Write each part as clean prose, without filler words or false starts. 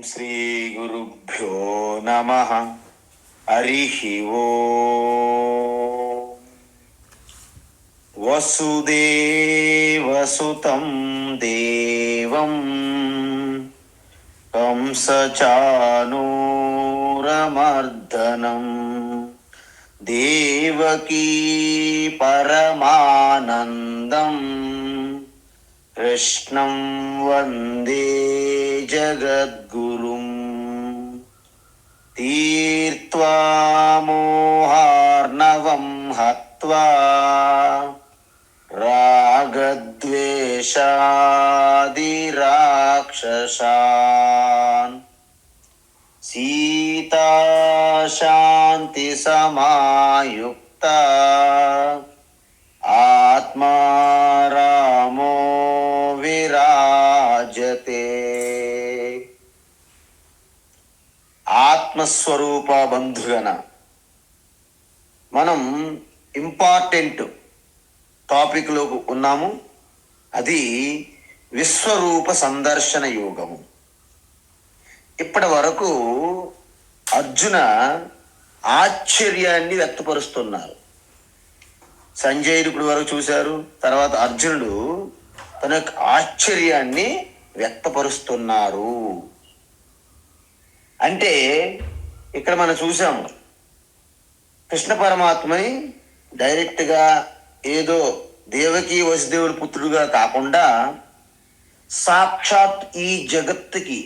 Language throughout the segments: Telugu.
శ్రీ గురుభ్యో నమః. హరిః ఓం. వసుదేవసుతం దేవం కంసచానూరమర్దనం దేవకీ పరమానందం కృష్ణం వందే జగద్గురుం. తీర్త్వా మోహార్ణవం హత్వా రాగద్వేషాదిరాక్షసాన్ సీతా శాంతి సమాయుక్త ఆత్మా రామో విరాజతే. ఆత్మస్వరూప బంధుగణ, మనం ఇంపార్టెంట్ టాపిక్లో ఉన్నాము. అది విశ్వరూప సందర్శన యోగము. ఇప్పటి వరకు అర్జున ఆశ్చర్యాన్ని వ్యక్తపరుస్తున్నారు. సంజయుడు ఇప్పుడు వరకు చూశారు. తర్వాత అర్జునుడు తన యొక్క ఆశ్చర్యాన్ని వ్యక్తపరుస్తున్నారు. అంటే ఇక్కడ మనం చూసాము, కృష్ణ పరమాత్మని డైరెక్ట్గా ఏదో దేవకీ వసుదేవుడి పుత్రుడుగా కాకుండా సాక్షాత్ ఈ జగత్తుకి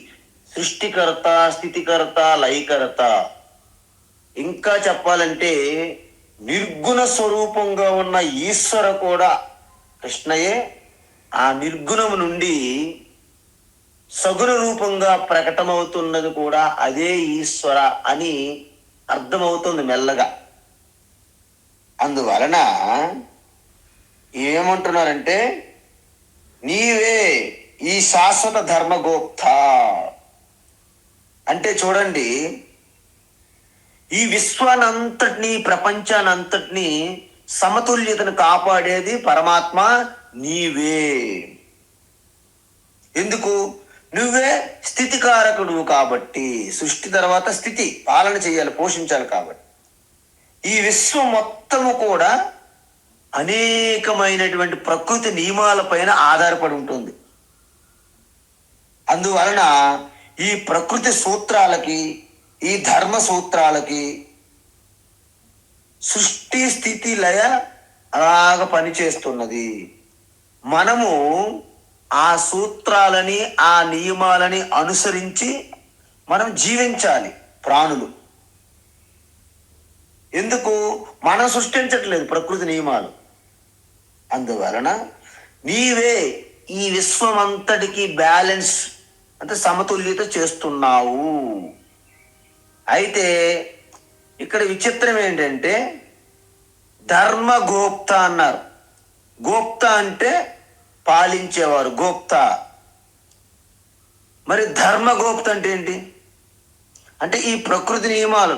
సృష్టికర్త, స్థితికర్త, లయకర్త, ఇంకా చెప్పాలంటే నిర్గుణ స్వరూపంగా ఉన్న ఈశ్వర కూడా కృష్ణయే. ఆ నిర్గుణము నుండి సగుణ రూపంగా ప్రకటమవుతున్నది కూడా అదే ఈశ్వర అని అర్థమవుతుంది మెల్లగా. అందువలన ఏమంటున్నారంటే, నీవే ఈ శాశ్వత ధర్మగోప్త. అంటే చూడండి, ఈ విశ్వానంతటినీ, ప్రపంచానంతటినీ సమతుల్యతను కాపాడేది పరమాత్మ నీవే. ఎందుకు? నువ్వే స్థితికారకుడు కాబట్టి. సృష్టి తర్వాత స్థితి, పాలన చేయాలి, పోషించాలి కాబట్టి. ఈ విశ్వం మొత్తము కూడా అనేకమైనటువంటి ప్రకృతి నియమాలపైన ఆధారపడి ఉంటుంది. అందువలన ఈ ప్రకృతి సూత్రాలకి, ఈ ధర్మ సూత్రాలకి సృష్టి స్థితి లయ అలాగ పనిచేస్తున్నది. మనము ఆ సూత్రాలని, ఆ నియమాలని అనుసరించి మనం జీవించాలి. ప్రాణులు ఎందుకు? మనం సృష్టించట్లేదు ప్రకృతి నియమాలు. అందువలన నీవే ఈ విశ్వమంతటికి బ్యాలెన్స్ అంటే సమతుల్యత చేస్తున్నావు. అయితే ఇక్కడ విచిత్రం ఏంటంటే, ధర్మగోప్త అన్నారు. గోప్త అంటే పాలించేవారు, గోప్త. మరి ధర్మగోప్త అంటే ఏంటి? అంటే ఈ ప్రకృతి నియమాలు,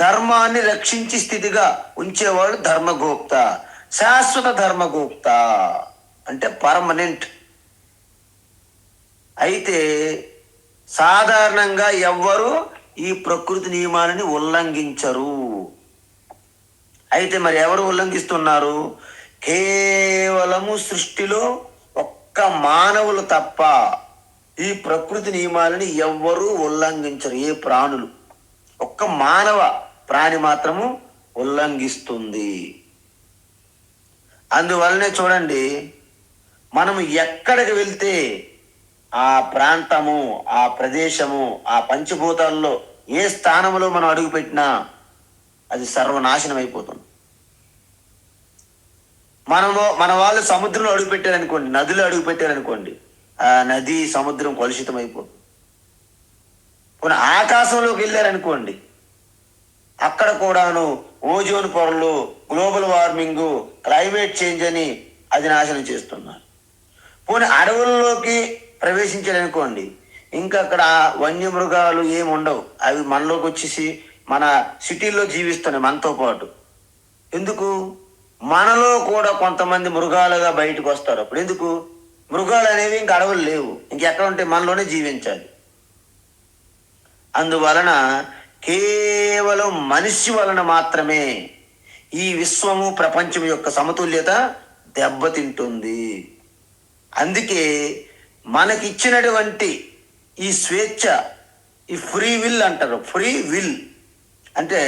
ధర్మాన్ని రక్షించి స్థితిగా ఉంచేవాడు ధర్మగోప్త. శాశ్వత ధర్మగోప్త అంటే పర్మనెంట్. అయితే సాధారణంగా ఎవ్వరు ఈ ప్రకృతి నియమాలని ఉల్లంఘించరు. అయితే మరి ఎవరు ఉల్లంఘిస్తున్నారు? కేవలము సృష్టిలో ఒక్క మానవులు తప్ప ఈ ప్రకృతి నియమాలని ఎవ్వరూ ఉల్లంఘించరు. ఏ ప్రాణులు, ఒక్క మానవ ప్రాణి మాత్రము ఉల్లంఘిస్తుంది. అందువల్లనే చూడండి, మనము ఎక్కడికి వెళ్తే ఆ ప్రాంతము, ఆ ప్రదేశము, ఆ పంచభూతాల్లో ఏ స్థానంలో మనం అడుగుపెట్టినా అది సర్వనాశనం అయిపోతుంది. మన వాళ్ళు సముద్రంలో అడుగుపెట్టారనుకోండి, నదిలో అడుగుపెట్టారనుకోండి, ఆ నది సముద్రం కలుషితం అయిపోతుంది. కొన్ని ఆకాశంలోకి వెళ్ళారనుకోండి, అక్కడ కూడాను ఓజోన్ పొరలు, గ్లోబల్ వార్మింగ్, క్లైమేట్ చేంజ్ అని అది నాశనం చేస్తున్నారు. పోనీ అడవుల్లోకి ప్రవేశించారనుకోండి, ఇంకా అక్కడ వన్యమృగాలు ఏమి ఉండవు. అవి మనలోకి వచ్చేసి మన సిటీల్లో జీవిస్తున్నాయి మనతో పాటు. ఎందుకు? మనలో కూడా కొంతమంది మృగాలుగా బయటకు వస్తారు. అప్పుడు ఎందుకు? మృగాలు అనేవి ఇంక అడవులు లేవు, ఇంకెక్కడ ఉంటే మనలోనే జీవించాలి. అందువలన కేవలం మనిషి వలన మాత్రమే ఈ విశ్వము ప్రపంచం యొక్క సమతుల్యత దెబ్బతింటుంది. అందుకే మనకిచ్చినటువంటి ఈ స్వేచ్ఛ, ఈ ఫ్రీ విల్ అంటారు. ఫ్రీ విల్ అంటే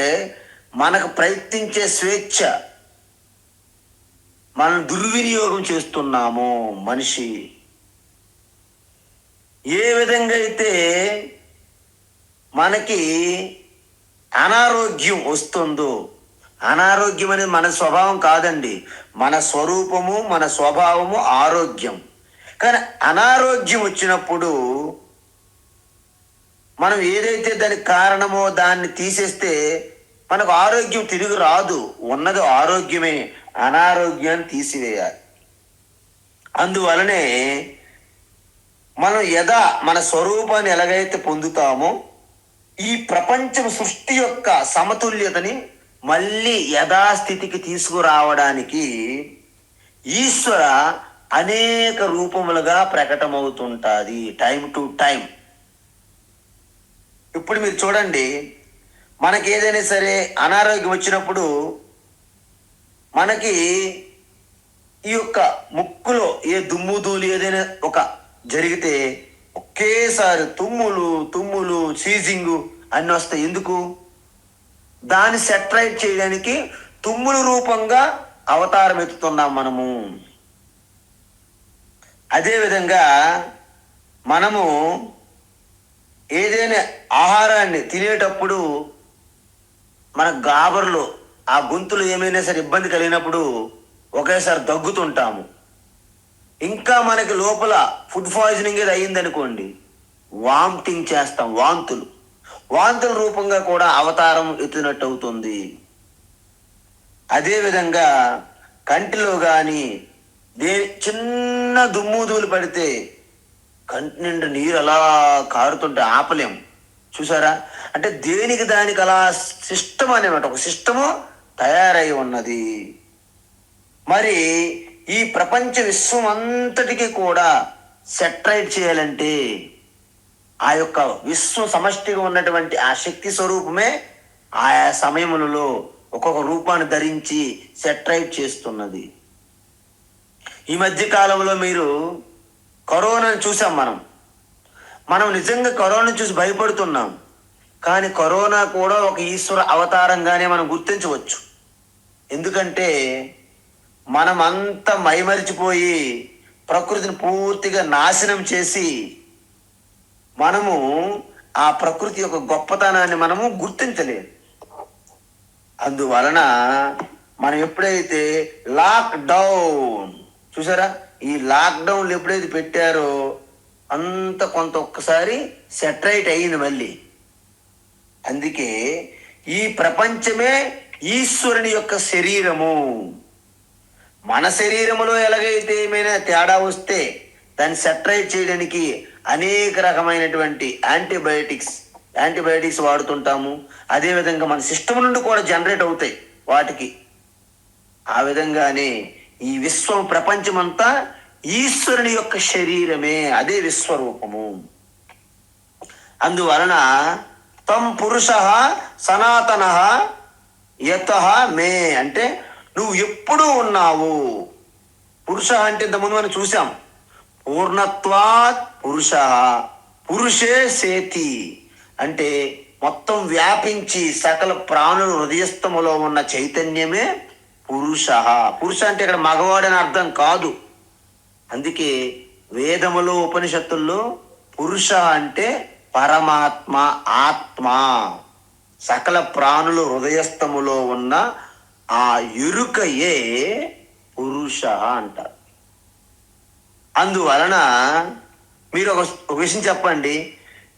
మనకు ప్రయత్నించే స్వేచ్ఛ మనం దుర్వినియోగం చేస్తున్నాము. మనిషి ఏ విధంగా అయితే మనకి అనారోగ్యం వస్తుందో, అనారోగ్యం అనేది మన స్వభావం కాదండి, మన స్వరూపము, మన స్వభావము ఆరోగ్యం. కానీ అనారోగ్యం వచ్చినప్పుడు మనం ఏదైతే దానికి కారణమో దాన్ని తీసేస్తే మనకు ఆరోగ్యం తిరిగి రాదు. ఉన్నది ఆరోగ్యమే, అనారోగ్యాన్ని తీసివేయాలి. అందువలనే మనం మన స్వరూపాన్ని ఎలాగైతే పొందుతామో ఈ ప్రపంచం సృష్టి యొక్క సమతుల్యతని మళ్ళీ యథాస్థితికి తీసుకురావడానికి ఈశ్వర అనేక రూపములుగా ప్రకటమవుతుంటుంది టైం టు టైం. ఇప్పుడు మీరు చూడండి, మనకి ఏదైనా సరే అనారోగ్యం వచ్చినప్పుడు మనకి ఈ యొక్క ముక్కులో ఏ దుమ్ము ధూళి ఏదైనా ఒక జరిగితే ఒకేసారి తుమ్ములు సీజింగు అన్నీ వస్తాయి. ఎందుకు? దాన్ని సెటరైట్ చేయడానికి తుమ్ముల రూపంగా అవతారం ఎత్తుతున్నాం మనము. అదేవిధంగా మనము ఏదైనా ఆహారాన్ని తినేటప్పుడు మన గాబర్లో ఆ గొంతులు ఏమైనా సరే ఇబ్బంది కలిగినప్పుడు ఒకేసారి దగ్గుతుంటాము. ఇంకా మనకి లోపల ఫుడ్ పాయిజనింగ్ ఏది అయ్యిందనుకోండి, వామిటింగ్ చేస్తాం. వాంతుల రూపంగా కూడా అవతారం ఎత్తినట్టు అవుతుంది. అదేవిధంగా కంటిలో కానీ చిన్న దుమ్ముదూలు పడితే కంటి నిండా నీరు అలా కారుతుంటే ఆపలేం. చూసారా? అంటే దేనికి దానికి అలా సిస్టమ్ అనేమాట, ఒక సిస్టము తయారై ఉన్నది. మరి ఈ ప్రపంచ విశ్వం అంతటికి కూడా సెటరైట్ చేయాలంటే ఆ యొక్క విశ్వం సమష్టిగా ఉన్నటువంటి ఆ శక్తి స్వరూపమే ఆయా సమయములలో ఒక్కొక్క రూపాన్ని ధరించి సెటరైట్ చేస్తున్నది. ఈ మధ్య కాలంలో మీరు కరోనాను చూసాం. మనం నిజంగా కరోనా చూసి భయపడుతున్నాం. కానీ కరోనా కూడా ఒక ఈశ్వర అవతారంగానే మనం గుర్తించవచ్చు. ఎందుకంటే మనం అంతా మైమరిచిపోయి ప్రకృతిని పూర్తిగా నాశనం చేసి మనము ఆ ప్రకృతి యొక్క గొప్పతనాన్ని మనము గుర్తించలేదు. అందువలన మనం ఎప్పుడైతే లాక్డౌన్ చూసారా, ఈ లాక్డౌన్లు ఎప్పుడైతే పెట్టారో అంత కొంత ఒక్కసారి సెటరైట్ అయ్యింది మళ్ళీ. అందుకే ఈ ప్రపంచమే ఈశ్వరుని యొక్క శరీరము. మన శరీరములో ఎలాగైతే ఏమైనా తేడా వస్తే దాన్ని సెటరైట్ చేయడానికి అనేక రకమైనటువంటి యాంటీబయాటిక్స్ వాడుతుంటాము. అదేవిధంగా మన సిస్టమ్ నుండి కూడా జనరేట్ అవుతాయి వాటికి. ఆ విధంగానే ఈ విశ్వం ప్రపంచమంతా ఈశ్వరుని యొక్క శరీరమే, అదే విశ్వరూపము. అందువలన తం పురుష సనాతన యతః మే అంటే నువ్వు ఎప్పుడూ ఉన్నావు. పురుష అంటే ఇంతకుముందు మనం చూసాం, పూర్ణత్వాత్ పురుష పురుషే సేతి అంటే మొత్తం వ్యాపించి సకల ప్రాణుల హృదయస్థములో ఉన్న చైతన్యమే పురుష. పురుష అంటే ఇక్కడ మగవాడని అర్థం కాదు. అందుకే వేదములో ఉపనిషత్తుల్లో పురుష అంటే పరమాత్మ, ఆత్మ, సకల ప్రాణుల హృదయస్థములో ఉన్న ఆ ఎరుకయే పురుష అంటారు. అందువలన మీరు ఒక విషయం చెప్పండి,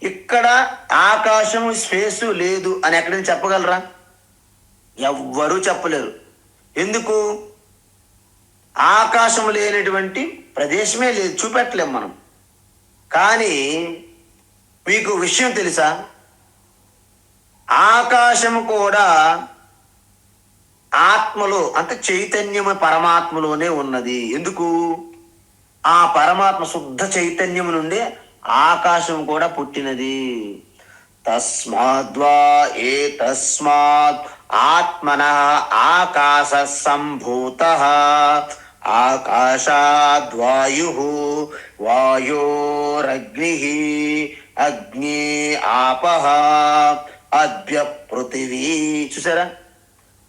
ఇక్కడ ఆకాశం స్పేసు లేదు అని ఎక్కడైనా చెప్పగలరా? ఎవ్వరూ చెప్పలేరు. ఎందుకు? ఆకాశం లేనటువంటి ప్రదేశమే లేదు, చూపెట్టలేం మనం. కానీ మీకు విషయం తెలుసా, ఆకాశము కూడా ఆత్మలో అంటే చైతన్యము పరమాత్మలోనే ఉన్నది. ఎందుకు? ఆ పరమాత్మ శుద్ధ చైతన్యము నుండి ఆకాశం కూడా పుట్టినది. తస్మాద్వా ఏతస్మాత్ ఆత్మనః ఆకాశ సంభూతః ఆకాశాద్వాయుః వాయోరగ్నిః అగ్ని ఆపః అద్య పృథివీ. చూసారా,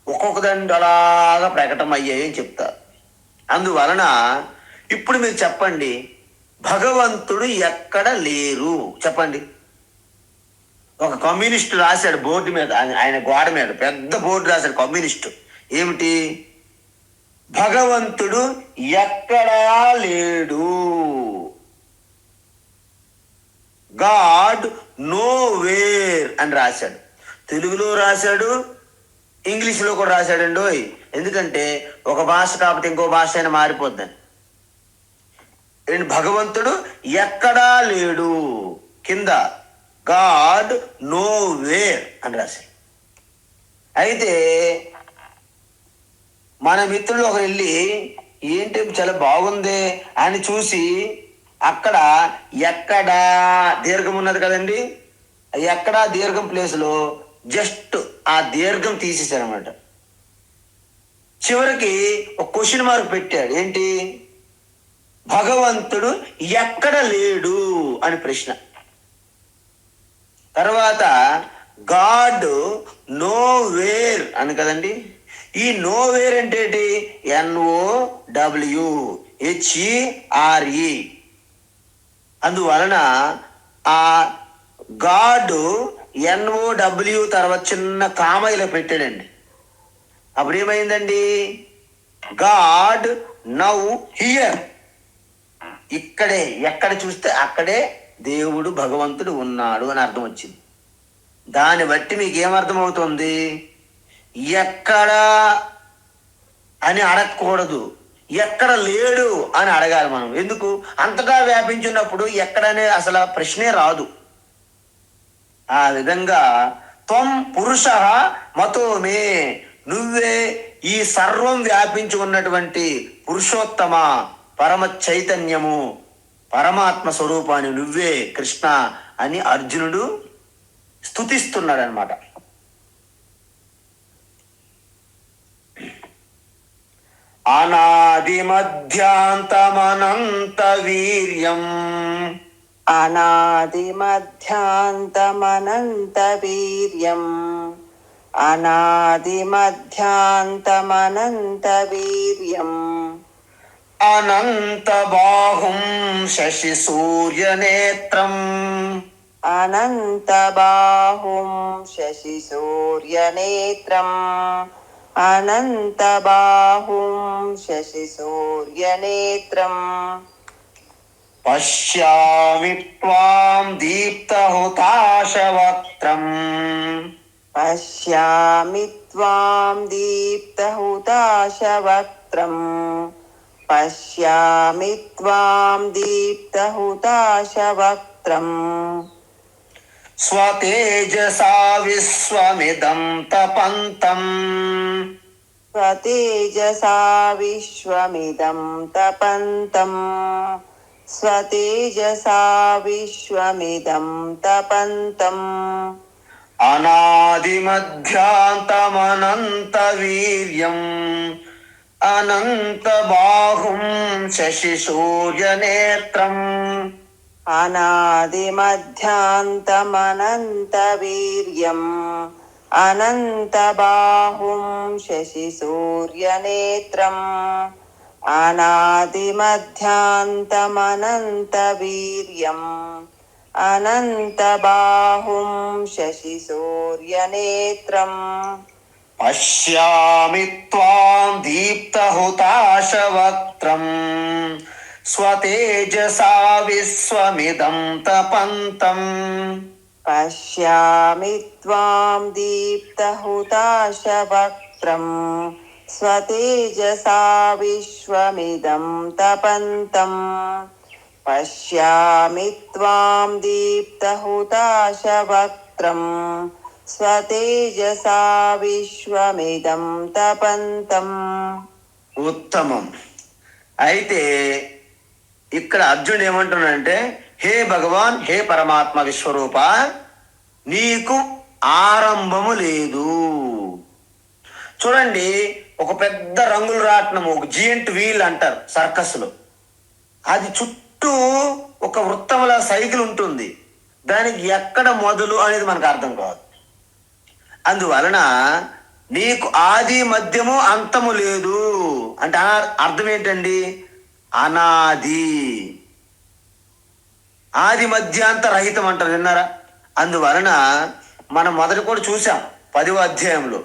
ఒక్కొక్క దాంట్లో అలాగా ప్రకటమయ్యాయి అని చెప్తారు. అందువలన ఇప్పుడు మీరు చెప్పండి, భగవంతుడు ఎక్కడ లేరు చెప్పండి. ఒక కమ్యూనిస్టు రాశాడు బోర్డు మీద, ఆయన గోడ మీద పెద్ద బోర్డు రాశాడు కమ్యూనిస్టు. ఏమిటి? భగవంతుడు ఎక్కడా లేడు, గాడ్ నో వేర్ అని రాశాడు. తెలుగులో రాశాడు, ఇంగ్లీష్లో కూడా రాశాడండి. ఎందుకంటే ఒక భాష కాకపోతే ఇంకో భాష అయినా మారిపోద్దని. భగవంతుడు ఎక్కడా లేడు, కింద గాడ్ నో వేర్ అని రాశాడు. అయితే మన మిత్రులు ఒకరు వెళ్ళి ఏంటి చాలా బాగుంది అని చూసి అక్కడ ఎక్కడా దీర్ఘం ఉన్నది కదండి, ఎక్కడా దీర్ఘం ప్లేస్లో జస్ట్ ఆ దీర్ఘం తీసేశారనమాట. చివరికి ఒక క్వశ్చన్ మార్క్ పెట్టాడు. ఏంటి? భగవంతుడు ఎక్కడ లేడు అని ప్రశ్న. తర్వాత గాడ్ నో వేర్ అని కదండి. ఈ నో వేర్ అంటే ఏంటి? NOWHERE. అందువలన ఆ గాడ్ NOW తర్వాత చిన్న కామ ఇలా పెట్టాడండి. అప్పుడు ఏమైందండి? God now here. ఇక్కడే, ఎక్కడ చూస్తే అక్కడే దేవుడు భగవంతుడు ఉన్నాడు అని అర్థం వచ్చింది. దాన్ని బట్టి మీకు ఏమర్థమవుతుంది? ఎక్కడ అని అడగకూడదు, ఎక్కడ లేడు అని అడగాలి మనం. ఎందుకు? అంతటా వ్యాపించున్నప్పుడు ఎక్కడనే అసలు ప్రశ్నే రాదు. ఆ విధంగా త్వం పురుష మతో మే, నువ్వే ఈ సర్వం వ్యాపించి ఉన్నటువంటి పురుషోత్తమ పరమ చైతన్యము పరమాత్మ స్వరూపాన్ని నువ్వే కృష్ణ అని అర్జునుడు స్తుతిస్తున్నాడు అనమాట. అనాది మధ్యాంతమనంత వీర్యం, అనాది మధ్యాంతమనంత వీర్యం, అనాది మధ్యాంతమనంత వీర్యం, అనంత బాహుం శశి సూర్యనేత్రం, అనంత బాహుం శశి సూర్యనేత్రం, అనంత బాహుం శశి సూర్యనేత్రం, పశ్యామి త్వాం దీప్తహుతాశవక్త్రం, పశ్యామి త్వాం దీప్తహుతాశవక్త్రం, పశ్యామి త్వాం దీప్తహుతాశవక్త్రం, స్వతేజసా విశ్వమిదం తపంతం, స్వతేజసా విశ్వమిదం తపంతం, స్వతేజసా విశ్వమిదం తపంతం, అనాది మధ్యాంతమనంత వీర్యం, అనంత బాహుం శశి సూర్యనేత్రం, అనాది మధ్యాంతమనంత వీర్యం, అనంత బాహుం శశి సూర్యనేత్రం, అనాది మధ్యాంతమనంత వీర్యం, అనంత బాహుం శశి సూర్యనేత్రం, పశ్యామి త్వాం దీప్తహుతాశవక్త్రం, స్వతేజసా విశ్వమిదం తపంతం, పశ్యామి త్వాం దీప్తహుతాశవక్త్రం, స్వతేజసా విశ్వమిదం తపంతం, పశ్యామి త్వాం దీప్తహుతాశవక్త్రం, స్వతేజసా విశ్వమిదం తపంతం. ఉత్తమం. అయితే ఇక్కడ అర్జునుడు ఏమంటున్నాడంటే, హే భగవాన్, హే పరమాత్మ విశ్వరూప, నీకు ఆరంభము లేదు. చూడండి, ఒక పెద్ద రంగుల రాట్నం, ఒక జియంట్ వీల్ అంటారు సర్కస్లో. అది చుట్టూ ఒక వృత్తముల సైకిల్ ఉంటుంది. దానికి ఎక్కడ మొదలు అనేది మనకు అర్థం కాదు. అందువలన నీకు ఆది మధ్యము అంతము లేదు అంటే అర్థం ఏంటండి? అనాది, ఆది మధ్యాంత రహితం అంటారు, విన్నారా? అందువలన మనం మొదట కూడా చూసాం 10వ అధ్యాయంలో,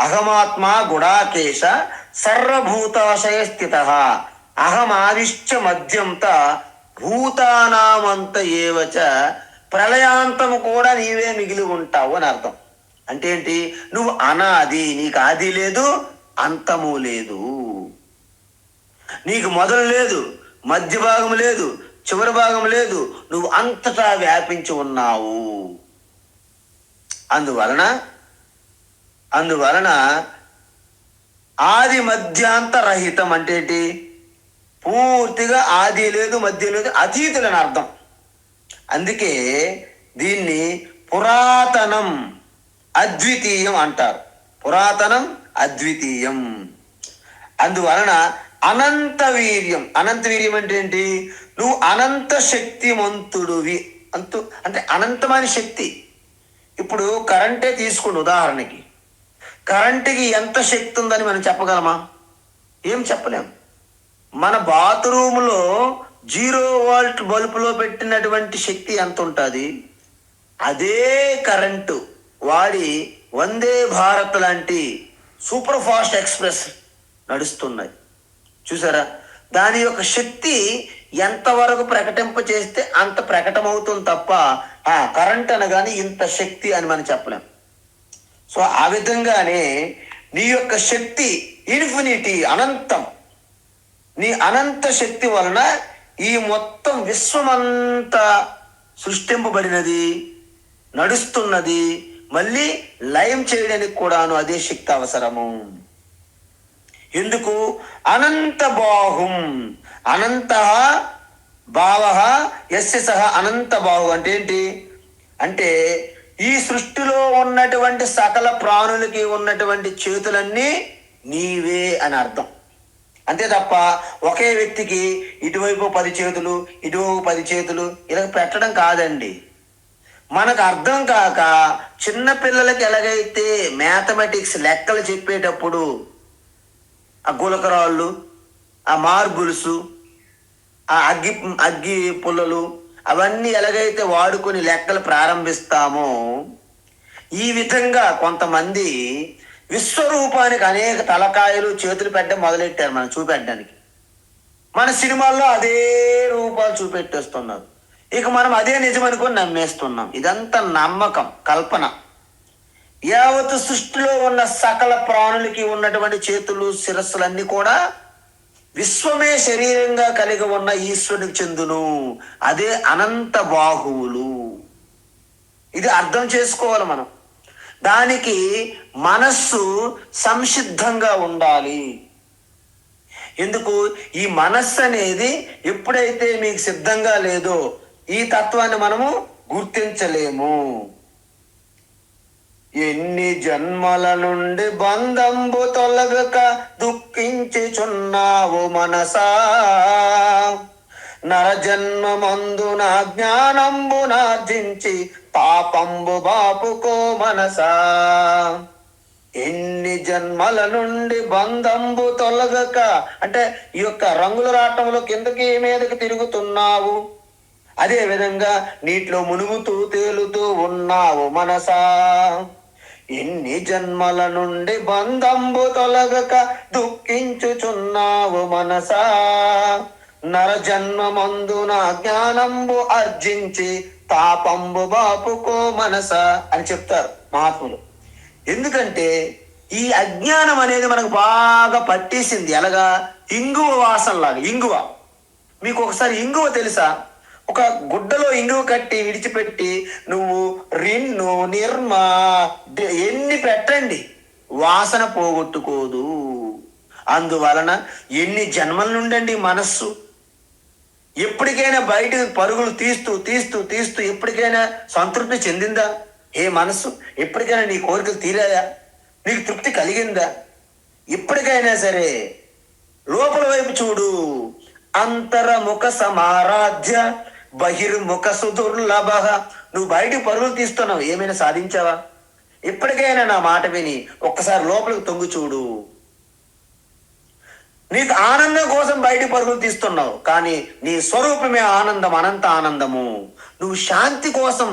అహమాత్మ గుడాకేశ సర్వభూతాశయ స్థిత అహమావిశ్చ మధ్యంత భూతానామంత ఏవచ ప్రళయాంతము కూడా నీవే మిగిలి ఉంటావు అని అర్థం. అంటే ఏంటి? నువ్వు అనాది, నీకు ఆది లేదు, అంతము లేదు, నీకు మొదలు లేదు, మధ్య భాగం లేదు, చివరి భాగం లేదు, నువ్వు అంతటా వ్యాపించి ఉన్నావు. అందువలన ఆది మధ్యాంత రహితం అంటే ఏంటి? పూర్తిగా ఆది లేదు, మధ్య లేదు, అతీతులని అర్థం. అందుకే దీన్ని పురాతనం అద్వితీయం అంటారు. పురాతనం అద్వితీయం. అందువలన అనంత వీర్యం. అనంత వీర్యం అంటే ఏంటి? నువ్వు అనంత శక్తిమంతుడివి. అంటే అనంతమైన శక్తి. ఇప్పుడు కరెంటే తీసుకోండి ఉదాహరణకి. కరెంటుకి ఎంత శక్తి ఉందని మనం చెప్పగలమా? ఏం చెప్పలేం. మన బాత్రూంలో 0 వోల్ట్ బల్బులో పెట్టినటువంటి శక్తి ఎంత ఉంటుంది? అదే కరెంటు వాడి వందే భారత్ లాంటి సూపర్ ఫాస్ట్ ఎక్స్ప్రెస్ నడుస్తున్నాయి. చూసారా? దాని యొక్క శక్తి ఎంతవరకు ప్రకటింప చేస్తే అంత ప్రకటమవుతుంది తప్ప కరెంట్ అనగానే ఇంత శక్తి అని మనం చెప్పలేం. సో ఆ విధంగానే నీ యొక్క శక్తి ఇన్ఫినిటీ, అనంతం. నీ అనంత శక్తి వలన ఈ మొత్తం విశ్వమంతా సృష్టింపబడినది, నడుస్తున్నది, మళ్ళీ లయం చేయడానికి కూడాను అదే శక్తి అవసరము. ఎందుకు? అనంత బాహుం, అనంత భావ యస్య సహ అనంత బాహు అంటే ఏంటి? అంటే ఈ సృష్టిలో ఉన్నటువంటి సకల ప్రాణులకి ఉన్నటువంటి చేతులన్నీ నీవే అని అర్థం. అంతే తప్ప ఒకే వ్యక్తికి ఇటువైపు 10 చేతులు, ఇటువైపు 10 చేతులు ఇలా పెట్టడం కాదండి. మనకు అర్థం కాక చిన్న పిల్లలకి ఎలాగైతే మ్యాథమెటిక్స్ లెక్కలు చెప్పేటప్పుడు ఆ గులకరాళ్ళు, ఆ మార్బుల్స్, ఆ అగ్గి పుల్లలు అవన్నీ ఎలాగైతే వాడుకొని లెక్కలు ప్రారంభిస్తామో, ఈ విధంగా కొంతమంది విశ్వరూపానికి అనేక తలకాయలు, చేతులు పెట్టడం మొదలెట్టారు మనం చూపెట్టడానికి. మన సినిమాల్లో అదే రూపాలు చూపెట్టేస్తున్నారు. ఇక మనం అదే నిజం అనుకొని నమ్మేస్తున్నాం. ఇదంతా నమ్మకం, కల్పన. యావత్ సృష్టిలో ఉన్న సకల ప్రాణులకి ఉన్నటువంటి చేతులు, శిరస్సులన్నీ కూడా విశ్వమే శరీరంగా కలిగి ఉన్న ఈశ్వరునికి చెందును. అదే అనంత బాహువులు. ఇది అర్థం చేసుకోవాలి మనం. దానికి మనస్సు సంసిద్ధంగా ఉండాలి. ఎందుకు? ఈ మనస్సు అనేది ఎప్పుడైతే మీకు సిద్ధంగా లేదో ఈ తత్వాన్ని మనము గుర్తించలేము. ఎన్ని జన్మల నుండి బంధంబు తొలగక దుఃఖించుచున్నావు మనసా, నరజన్మమందున జ్ఞానంబు నార్జించి పాపంబు బాపుకో మనసా. ఎన్ని జన్మల నుండి బంధంబు తొలగక అంటే ఈ యొక్క రంగుల రాటంలో కిందకి మీదకి తిరుగుతున్నావు. అదే విధంగా నీటిలో మునుగుతూ తేలుతూ ఉన్నావు మనసా. ఎన్ని జన్మల నుండి బంధంబు తొలగక దుఃఖించుచున్నావు మనసా, నరజన్మమందున జ్ఞానంబు ఆర్జించి తాపంబు బాపుకో మనస అని చెప్తారు మహాత్ములు. ఎందుకంటే ఈ అజ్ఞానం అనేది మనకు బాగా పట్టేసింది. ఎలాగా? ఇంగువ వాసనలాగా. ఇంగువ, మీకు ఒకసారి ఇంగువ తెలుసా? ఒక గుడ్డలో ఇంగువ కట్టి విడిచిపెట్టి నువ్వు రిన్ను, నిర్మ ఎన్ని పెట్టండి, వాసన పోగొట్టుకోదు. అందువలన ఎన్ని జన్మల నుండండి మనస్సు ఎప్పటికైనా బయటకు పరుగులు తీస్తూ తీస్తూ తీస్తూ ఎప్పటికైనా సంతృప్తి చెందిందా? ఏ మనస్సు, ఎప్పటికైనా నీ కోరికలు తీరాయా? నీకు తృప్తి కలిగిందా? ఇప్పటికైనా సరే లోపల వైపు చూడు. అంతరముఖ సమారాధ్య బహిర్ముఖ సుదుర్లభ. నువ్వు బయటికి పరుగులు తీస్తున్నావు, ఏమైనా సాధించావా? ఇప్పటికైనా నా మాట విని ఒక్కసారి లోపలికి తొంగి చూడు. నీకు ఆనందం కోసం బయటికి పరుగులు తీస్తున్నావు, కానీ నీ స్వరూపమే ఆనందం, అనంత ఆనందము. నువ్వు శాంతి కోసం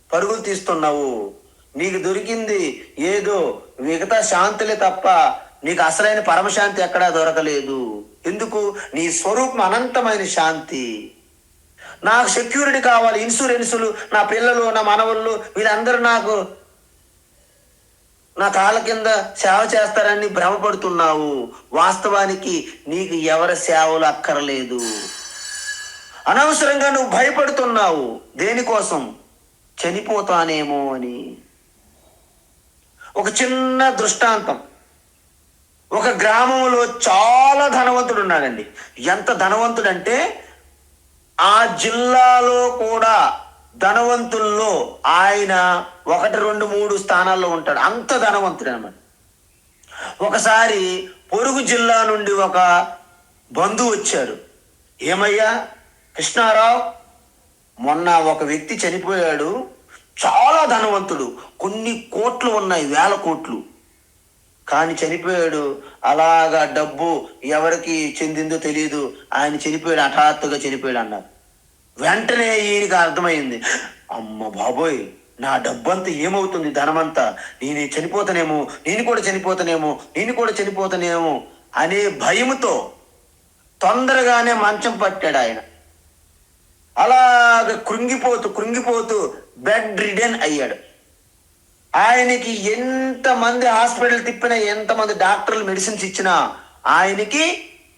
పరుగులు తీస్తున్నావు, నీకు దొరికింది ఏదో మిగతా శాంతులే తప్ప నీకు అసలైన పరమశాంతి ఎక్కడా దొరకలేదు. ఎందుకు? నీ స్వరూపం అనంతమైన శాంతి. నాకు సెక్యూరిటీ కావాలి, ఇన్సూరెన్సులు, నా పిల్లలు, నా మనవళ్ళు వీళ్ళందరూ నాకు నా కాళ్ళ కింద సేవ చేస్తారని భ్రమపడుతున్నావు. వాస్తవానికి నీకు ఎవరి సేవలు అక్కర్లేదు. అనవసరంగా నువ్వు భయపడుతున్నావు. దేనికోసం? చనిపోతానేమో అని. ఒక చిన్న దృష్టాంతం. ఒక గ్రామంలో చాలా ధనవంతుడు ఉన్నాడండి. ఎంత ధనవంతుడంటే ఆ జిల్లాలో కూడా ధనవంతుల్లో ఆయన 1, 2, 3 స్థానాల్లో ఉంటాడు. అంత ధనవంతుడు అన్నమాట. ఒకసారి పొరుగు జిల్లా నుండి ఒక బంధువు వచ్చాడు. ఏమయ్యా కృష్ణారావు, మొన్న ఒక వ్యక్తి చనిపోయాడు, చాలా ధనవంతుడు, కొన్ని కోట్లు ఉన్నాయి, 1000 కోట్లు, కానీ చనిపోయాడు. అలాగా డబ్బు ఎవరికి చెందిందో తెలియదు, ఆయన చనిపోయాడు, హఠాత్తుగా చనిపోయాడు అన్నారు. వెంటనే ఈయనకి అర్థమైంది, అమ్మ బాబోయ్, నా డబ్బంతా ఏమవుతుంది, ధనమంతా, నేను చనిపోతానేమో, నేను కూడా చనిపోతానేమో అనే భయముతో తొందరగానే మంచం పట్టాడు ఆయన. అలాగ కృంగిపోతూ బెడ్ రిడెన్ అయ్యాడు. ఆయనకి ఎంతమంది హాస్పిటల్ తిప్పినా, ఎంతమంది డాక్టర్లు మెడిసిన్స్ ఇచ్చినా ఆయనకి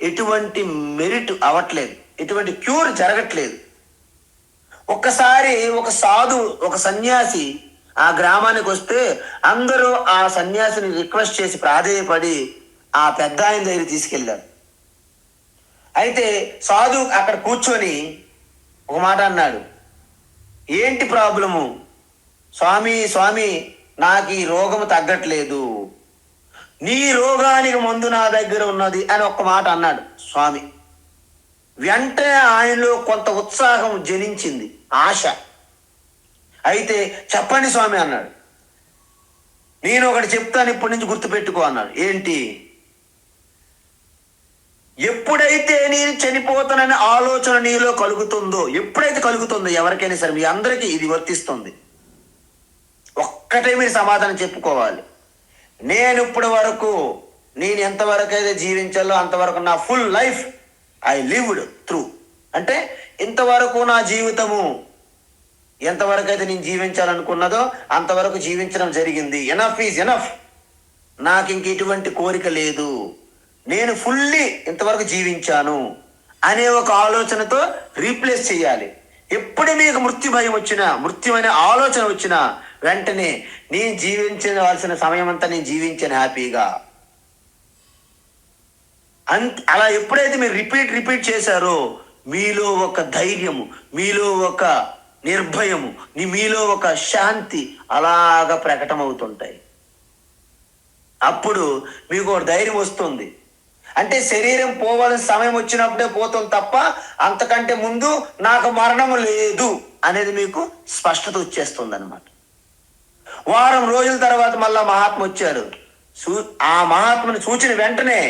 ఎటువంటి మెరిట్ అవ్వట్లేదు, ఎటువంటి క్యూర్ జరగట్లేదు. ఒక్కసారి ఒక సన్యాసి ఆ గ్రామానికి వస్తే అందరూ ఆ సన్యాసిని రిక్వెస్ట్ చేసి ప్రాధేయపడి ఆ పెద్ద ఆయన దగ్గర తీసుకెళ్ళారు. అయితే సాధువు అక్కడ కూర్చొని ఒక మాట అన్నాడు. ఏంటి ప్రాబ్లము? స్వామి, నాకు ఈ రోగము తగ్గట్లేదు, నీ రోగానికి మందు నా దగ్గర ఉన్నది అని ఒక్క మాట అన్నాడు స్వామి. వెంటనే ఆయనలో కొంత ఉత్సాహం జనించింది, ఆశ. అయితే చెప్పండి స్వామి అన్నాడు. నేను ఒకటి చెప్తాను, ఇప్పటి నుంచి గుర్తుపెట్టుకో అన్నాడు. ఏంటి? ఎప్పుడైతే నేను చనిపోతాననే ఆలోచన నీలో కలుగుతుందో, ఎప్పుడైతే కలుగుతుందో, ఎవరికైనా సరే, మీ అందరికీ ఇది వర్తిస్తుంది. ఒక్కటే మీరు సమాధానం చెప్పుకోవాలి. నేను ఎంతవరకు అయితే జీవించాలో అంతవరకు నా full life I lived through. అంటే ఇంతవరకు నా జీవితము ఎంతవరకు అయితే నేను జీవించాలనుకున్నదో అంతవరకు జీవించడం జరిగింది. Enough is enough. నాకు ఇంక ఎటువంటి కోరిక లేదు, నేను ఫుల్లీ ఇంతవరకు జీవించాను అనే ఒక ఆలోచనతో రీప్లేస్ చేయాలి. ఎప్పుడు మీకు మృత్యు భయం వచ్చినా, మృత్యు అనే ఆలోచన వచ్చినా వెంటనే నేను జీవించవలసిన సమయం అంతా నేను జీవించాను హ్యాపీగా. అలా ఎప్పుడైతే మీరు రిపీట్ చేశారో మీలో ఒక ధైర్యము, మీలో ఒక నిర్భయము, మీలో ఒక శాంతి అలాగ ప్రకటమవుతుంటాయి. అప్పుడు మీకు ఒక ధైర్యం వస్తుంది. అంటే శరీరం పోవాల్సిన సమయం వచ్చినప్పుడే పోతుంది తప్ప అంతకంటే ముందు నాకు మరణము లేదు అనేది మీకు స్పష్టత వచ్చేస్తుంది అనమాట. వారం రోజుల తర్వాత మళ్ళా మహాత్మ వచ్చారు. ఆ మహాత్మను చూచిన వెంటనే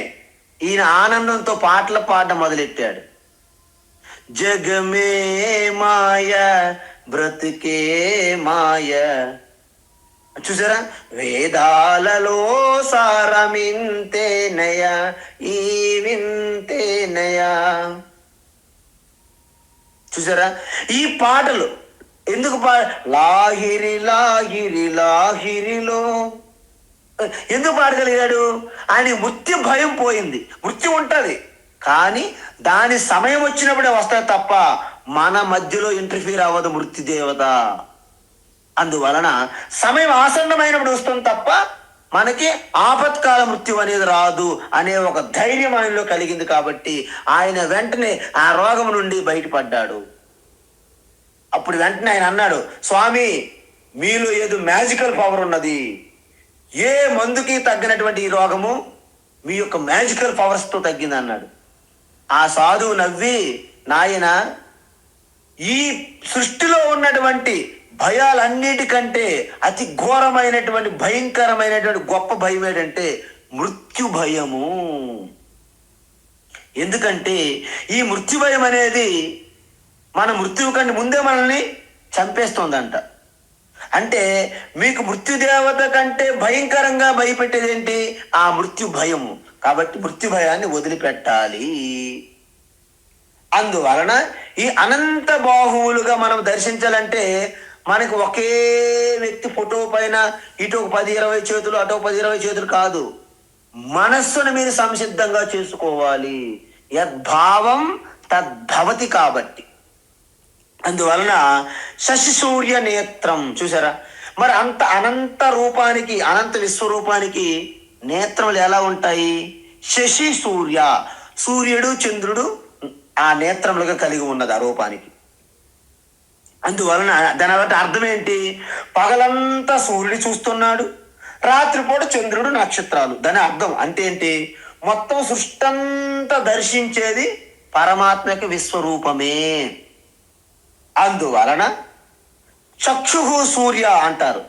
ఈయన ఆనందంతో పాటలు పాడడం మొదలెట్టాడు. జగమే మాయ బ్రతుకే మాయ. చూసారా? వేదాలలో సారమింతేనయ, ఈ వింతేనయ. చూసారా? ఈ పాటలు ఎందుకు లాహిరి లాహిరి లాహిరిలో ఎందుకు పాడగలిగాడు? ఆయన మృత్యు భయం పోయింది. మృత్యు ఉంటది, కానీ దాని సమయం వచ్చినప్పుడే వస్తుంది తప్ప మన మధ్యలో ఇంటర్ఫీర్ అవ్వదు మృత్యుదేవత. అందువలన సమయం ఆసన్నమైనప్పుడు వస్తుంది తప్ప మనకి ఆపత్కాల మృత్యు అనేది రాదు అనే ఒక ధైర్యం ఆయనలో కలిగింది. కాబట్టి ఆయన వెంటనే ఆ రోగం నుండి బయటపడ్డాడు. అప్పుడు వెంటనే ఆయన అన్నాడు, స్వామి, మీలో ఏదో మ్యాజికల్ పవర్ ఉన్నది. ఏ మందుకి తగ్గినటువంటి ఈ రోగము మీ యొక్క మ్యాజికల్ పవర్స్తో తగ్గింది అన్నాడు. ఆ సాధువు నవ్వి, నాయన, ఈ సృష్టిలో ఉన్నటువంటి భయాలన్నిటికంటే అతి ఘోరమైనటువంటి భయంకరమైనటువంటి గొప్ప భయం ఏంటంటే మృత్యు భయము. ఎందుకంటే ఈ మృత్యు భయం అనేది మన మృత్యువు కంటే ముందే మనల్ని చంపేస్తుందంట. అంటే మీకు మృత్యుదేవత కంటే భయంకరంగా భయపెట్టేది ఏంటి? ఆ మృత్యు భయము. కాబట్టి మృత్యు భయాన్ని వదిలిపెట్టాలి. అందువలన ఈ అనంత బాహువులుగా మనం దర్శించాలంటే మనకు ఒకే వ్యక్తి ఫోటో పైన ఇటు 10-20 చేతులు, అటు 10-20 చేతులు కాదు. మనస్సును మీరు సంసిద్ధంగా చేసుకోవాలి. యద్భావం తద్భవతి. కాబట్టి అందువలన శశి సూర్య నేత్రం చూసారా, మరి అంత అనంత రూపానికి, అనంత విశ్వరూపానికి నేత్రములు ఎలా ఉంటాయి? శశి సూర్య, సూర్యుడు చంద్రుడు ఆ నేత్రములుగా కలిగి ఉన్నది ఆ రూపానికి. అందువలన దాని బట్టి అర్థం ఏంటి? పగలంతా సూర్యుడు చూస్తున్నాడు, రాత్రిపూట చంద్రుడు నక్షత్రాలు. దాని అర్థం అంటే ఏంటి? మొత్తం సృష్టంతా దర్శించేది పరమాత్మకి విశ్వరూపమే. అందువలన చక్షు సూర్య అంటారు.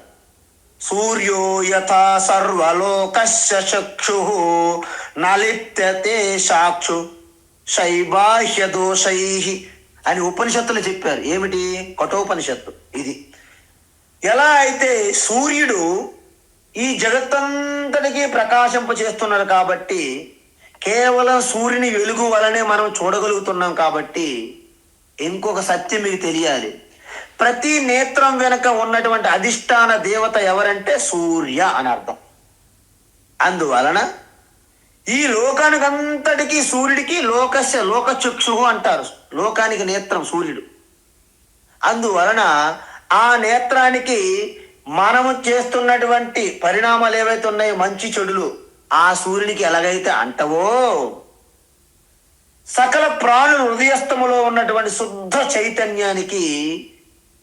సూర్యో యథా సర్వలోకస్య చక్షు నలిప్యతే సాక్షు శైబాహ్య దోషై అని ఉపనిషత్తులు చెప్పారు. ఏమిటి? కఠోపనిషత్తు. ఇది ఎలా అయితే సూర్యుడు ఈ జగత్తంతటికి ప్రకాశింప చేస్తున్నాడు కాబట్టి కేవలం సూర్యుని వెలుగు వలనే మనం చూడగలుగుతున్నాం. కాబట్టి ఇంకొక సత్యం మీకు తెలియాలి. ప్రతి నేత్రం వెనుక ఉన్నటువంటి అధిష్టాన దేవత ఎవరంటే సూర్య అని అర్థం. అందువలన ఈ లోకానికంతటికి సూర్యుడికి లోకస్య లోకచక్షు అంటారు. లోకానికి నేత్రం సూర్యుడు. అందువలన ఆ నేత్రానికి మనము చేస్తున్నటువంటి పరిణామాలు ఏవైతే ఉన్నాయో, మంచి చెడులు, ఆ సూర్యునికి ఎలాగైతే అంటవో, సకల ప్రాణుల హృదయస్థములో ఉన్నటువంటి శుద్ధ చైతన్యానికి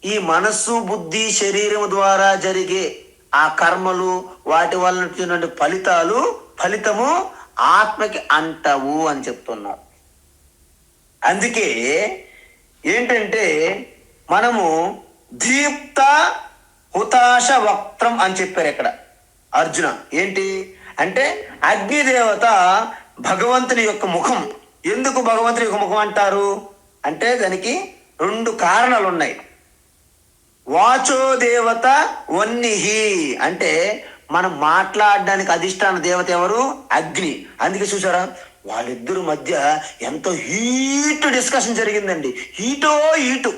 ఈ మనస్సు, బుద్ధి, శరీరం ద్వారా జరిగే ఆ కర్మలు, వాటి వల్ల వచ్చినటువంటి ఫలితము ఆత్మకి అంటవు అని చెప్తున్నారు. అందుకే ఏంటంటే మనము దీప్త హుతాశ వక్త్రం అని చెప్పారు ఇక్కడ అర్జున. ఏంటి అంటే అగ్నిదేవత భగవంతుని యొక్క ముఖం. ఎందుకు భగవంతుని యొక్క ముఖం అంటారు అంటే దానికి 2 కారణాలు ఉన్నాయి. వాచో దేవత వన్నిహి అంటే మనం మాట్లాడడానికి అధిష్టాన దేవత ఎవరు? అగ్ని. అందుకే చూసారా, వాళ్ళిద్దరు మధ్య ఎంతో హీట్ డిస్కషన్ జరిగిందండి. హీటు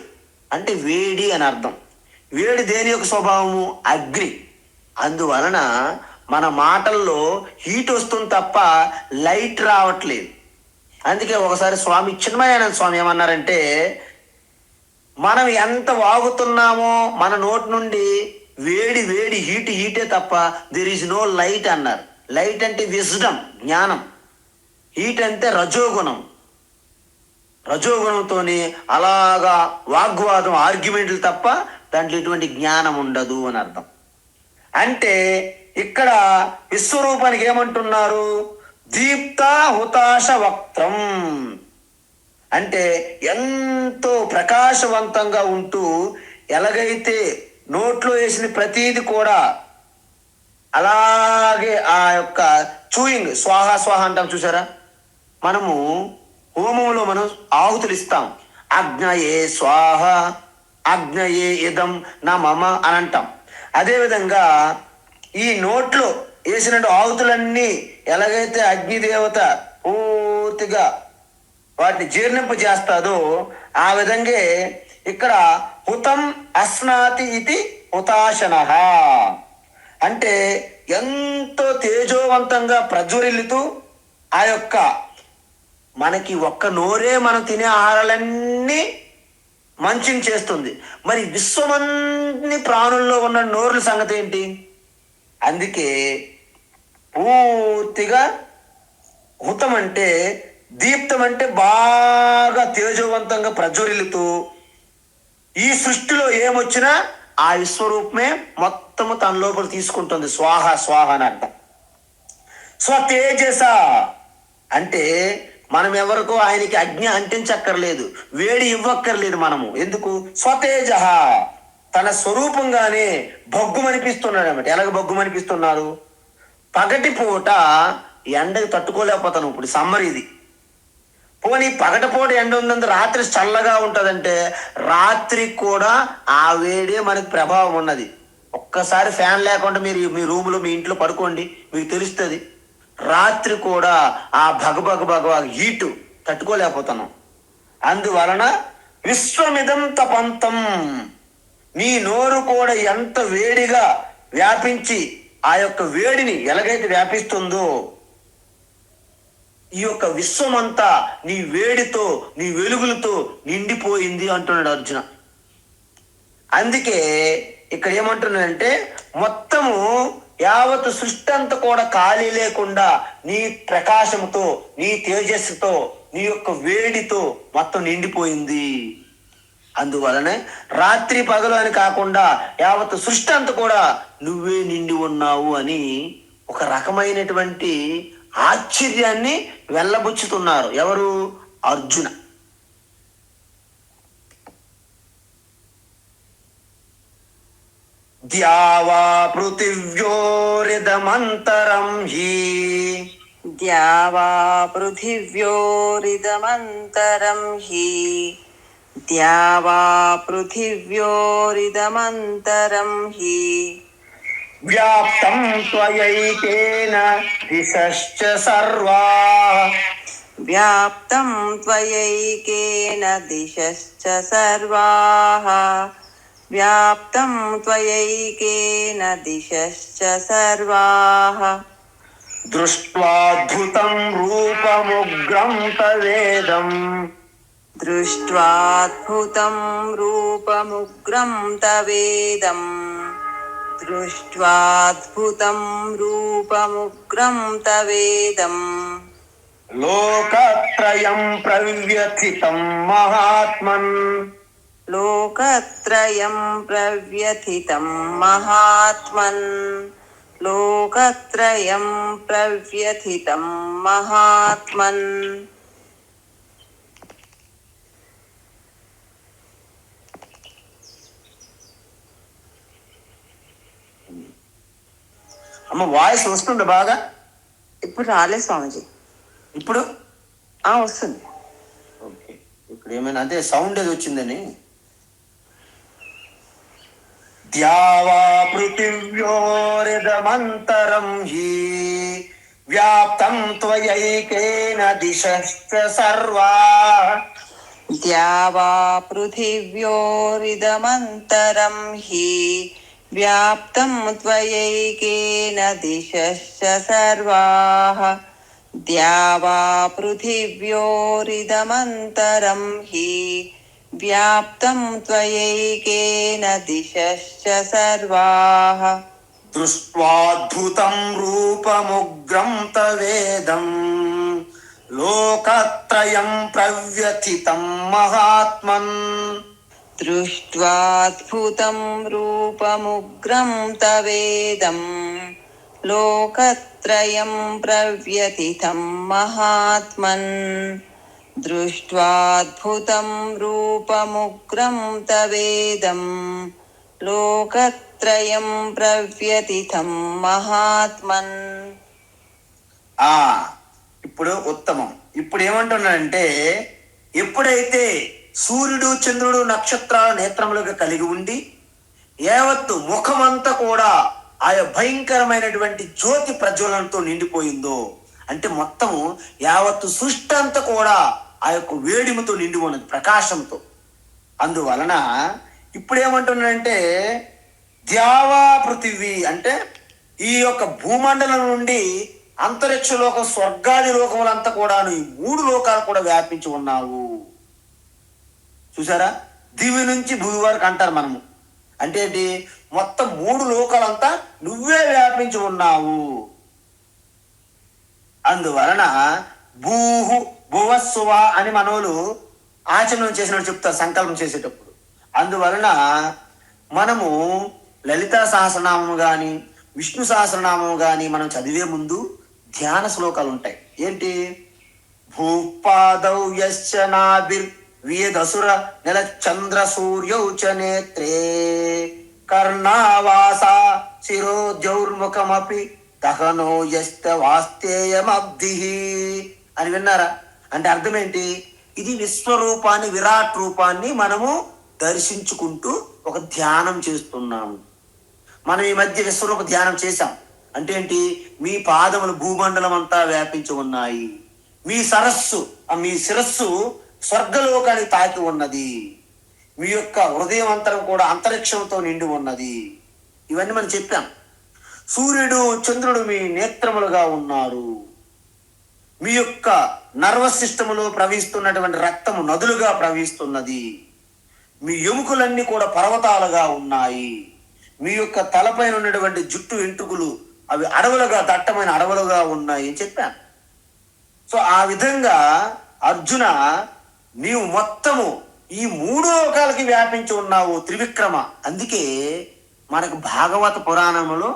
అంటే వేడి అని అర్థం. వేడి దేని యొక్క స్వభావము? అగ్ని. అందువలన మన మాటల్లో హీట్ వస్తుంది తప్ప లైట్ రావట్లేదు. అందుకే ఒకసారి స్వామి చిన్మయానంద స్వామి ఏమన్నారంటే, మనం ఎంత వాగుతున్నామో మన నోటి నుండి వేడి హీటే తప్ప దెర్ ఈజ్ నో లైట్ అన్నారు. లైట్ అంటే విజ్డమ్, జ్ఞానం. హీట్ అంటే రజోగుణంతోని అలాగా వాగ్వాదం, ఆర్గ్యుమెంట్లు తప్ప దాంట్లో ఎటువంటి జ్ఞానం ఉండదు అని అర్థం. అంటే ఇక్కడ విశ్వరూపానికి ఏమంటున్నారు? దీప్త హుతాశ వక్త్రం అంటే ఎంతో ప్రకాశవంతంగా ఉంటూ, ఎలాగైతే నోట్లో వేసిన ప్రతీది కూడా అలాగే ఆ యొక్క చూయింగ్, స్వాహ అంటాం చూసారా. మనము హోమంలో మనం ఆహుతులు ఇస్తాం. అగ్నయే స్వాహ, అగ్నయే ఇదం నా మమ అని అంటాం. అదేవిధంగా ఈ నోట్లో వేసిన ఆహుతులన్నీ ఎలాగైతే అగ్నిదేవత పూర్తిగా వాటిని జీర్ణింప చేస్తాదో, ఆ విధంగా ఇక్కడ హుతం అస్నాతి ఇది హుతాశనః అంటే ఎంతో తేజోవంతంగా ప్రజ్వరిల్లుతూ ఆ యొక్క మనకి ఒక్క నోరే మనం తినే ఆహారాలన్నీ మంచిని చేస్తుంది. మరి విశ్వమన్ని ప్రాణుల్లో ఉన్న నోరుల సంగతి ఏంటి? అందుకే పూర్తిగా హుతం అంటే, దీప్తం అంటే బాగా తేజోవంతంగా ప్రజ్వరిల్లుతూ ఈ సృష్టిలో ఏమొచ్చినా ఆ విశ్వరూపమే మొత్తము తన లోపల తీసుకుంటుంది. స్వాహ స్వాహ అని అర్థం. స్వతేజస అంటే మనం ఎవరికో ఆయనకి అగ్ని అంటించక్కర్లేదు, వేడి ఇవ్వక్కర్లేదు. మనము ఎందుకు? స్వతేజ తన స్వరూపంగానే భగ్గుమనిపిస్తున్నాడు అన్నమాట. ఎలాగ భగ్గుమనిపిస్తున్నారు? పగటి పూట ఎండకి తట్టుకోలేకపోతాను. ఇప్పుడు సమ్మర్ ఇది. పోనీ పగటిపూట ఎండ ఉందంటే రాత్రి చల్లగా ఉంటుందంటే రాత్రి కూడా ఆ వేడే మనకి ప్రభావం ఉన్నది. ఒక్కసారి ఫ్యాన్ లేకుండా మీరు మీ రూములో మీ ఇంట్లో పడుకోండి, మీకు తెలుస్తుంది. రాత్రి కూడా ఆ భగభగ హీటు తట్టుకోలేకపోతున్నాం. అందువలన విశ్వమిదం తపంతం, నీ నోరు కూడా ఎంత వేడిగా వ్యాపించి ఆ యొక్క వేడిని ఎలాగైతే వ్యాపిస్తుందో ఈ యొక్క విశ్వమంతా నీ వేడితో నీ వెలుగులతో నిండిపోయింది అంటున్నాడు అర్జున. అందుకే ఇక్కడ ఏమంటున్నాడంటే మొత్తము యావత్ సృష్టి అంతా కూడా ఖాళీ లేకుండా నీ ప్రకాశంతో, నీ తేజస్సుతో, నీ యొక్క వేడితో మొత్తం నిండిపోయింది. అందువలనే రాత్రి పగలు అని కాకుండా యావత్ సృష్టి అంతా కూడా నువ్వే నిండి ఉన్నావు అని ఒక రకమైనటువంటి ఆశ్చర్యాన్ని వెళ్ళబుచ్చుతున్నారు. ఎవరు? అర్జున. ద్యావా పృథివ్యోరిదమంతరం హి, ద్యావా పృథివ్యోరిదమంతరం హి, ద్యావా పృథివ్యోరిదమంతరం హి, వ్యాప్తం త్వయైకేన దిశశ్చ సర్వా, వ్యాప్తం త్వయైకేన దిశశ్చ సర్వాః, వ్యాప్తం త్వయైకేన దిశశ్చ సర్వాః, దృష్ట్వాద్భుతం రూపముగ్రం తవేదం, దృష్ట్వాద్భుతం రూపముగ్రం తవేదం, దృష్ట్వాద్భుతం రూపముగ్రం తవేదం, లోకత్రయం ప్రవ్యథితం మహాత్మన్, లోకత్రయం ప్రవ్యథితం మహాత్మన్, లోకత్రయం ప్రవ్యథితం మహాత్మన్. అమ్మ వాయిస్ వస్తుంది బాగా? ఇప్పుడు రాలే స్వామిజీ. ఇప్పుడు వస్తుంది. ఓకే, ఇప్పుడు ఏమైనా అదే సౌండ్ ఏది వచ్చిందని. ద్యావా పృథివ్యోరిదమంతరం హి, వ్యాప్తం త్వయైకేన దిశశ్చ సర్వా, ద్యావా పృథివ్యోరిదమంతరం హి, వ్యాప్తం త్వయైకేన దిశశ్చ సర్వాః, ద్యావా పృథివ్యోరిదమంతరం హి, వ్యాప్తం త్వయైకేన దిశశ్చ సర్వాః, దృష్ట్వాద్భుతం రూపముగ్రం తవేదం, లోకత్రయం ప్రవ్యథితం మహాత్మన్, దృష్ట్వాద్భుతం రూపముగ్రం తవేదం, లోకత్రయం ప్రవ్యథితం మహాత్మన్, దృష్ట్వాద్భుతం రూపముగ్రం తవేదం, లోకత్రయం ప్రవ్యథితం మహాత్మన్. ఇప్పుడు ఉత్తమం. ఇప్పుడు ఏమంటున్నాడంటే ఎప్పుడైతే సూర్యుడు చంద్రుడు నక్షత్రాల నేత్రములుగా కలిగి ఉండి యావత్తు ముఖమంతా కూడా ఆయా భయంకరమైనటువంటి జ్యోతి ప్రజ్వలనతో నిండిపోయిందో, అంటే మొత్తము యావత్తు సృష్టి అంతా కూడా ఆ యొక్క వేడిమితో నిండి ఉన్నది, ప్రకాశంతో. అందువలన ఇప్పుడు ఏమంటున్నాడంటే ద్యావా పృథివీ అంటే ఈ యొక్క భూమండలం నుండి అంతరిక్ష లోకం, స్వర్గాది లోకములంతా కూడాను, ఈ 3 లోకాలు కూడా వ్యాపించి ఉన్నావు. చూసారా? దివి నుంచి భూమి వరకు అంటారు మనము. అంటే ఏంటి? మొత్తం 3 లోకాలంతా నువ్వే వ్యాపించి ఉన్నావు. అందువలన భూహు భువస్సువ అని మనోళ్ళు ఆచరణ చేసినట్టు చెప్తారు సంకల్పం చేసేటప్పుడు. అందువలన మనము లలితా సహస్రనామము కానీ విష్ణు సహస్రనామము కానీ మనం చదివే ముందు ధ్యాన శ్లోకాలు ఉంటాయి. ఏంటి? భూపాదౌ యశ్చ నాభిర్ వేదసుర నెల చంద్ర సూర్యౌ చ నేత్రే కర్ణావాసా శిరోద్యౌర్ముఖమపి దహనో యస్త వాస్తేయమబ్ధి అని విన్నారా? అంటే అర్థం ఏంటి? ఇది విశ్వరూపాన్ని, విరాట్ రూపాన్ని మనము దర్శించుకుంటూ ఒక ధ్యానం చేస్తున్నాము. మనం ఈ మధ్య విశ్వరూప ధ్యానం చేశాం. అంటే ఏంటి? మీ పాదములు భూమండలం అంతా వ్యాపించి ఉన్నాయి. మీ శిరస్సు స్వర్గలోకానికి తాకి ఉన్నది. మీ యొక్క హృదయం అంతరం కూడా అంతరిక్షంతో నిండి ఉన్నది. ఇవన్నీ మనం చెప్పాం. సూర్యుడు చంద్రుడు మీ నేత్రములుగా ఉన్నారు. మీ యొక్క నర్వస్ సిస్టములో ప్రవహిస్తున్నటువంటి రక్తము నదులుగా ప్రవహిస్తున్నది. మీ ఎముకలన్నీ కూడా పర్వతాలుగా ఉన్నాయి. మీ యొక్క తలపైన ఉన్నటువంటి జుట్టు వెంట్రుకలు అవి అడవులుగా, దట్టమైన అడవులుగా ఉన్నాయి అని చెప్పాను. సో ఆ విధంగా అర్జున, నీవు మొత్తము ఈ 3 లోకాలకి వ్యాపించి ఉన్నావు త్రివిక్రమ. అందుకే మనకు భాగవత పురాణంలో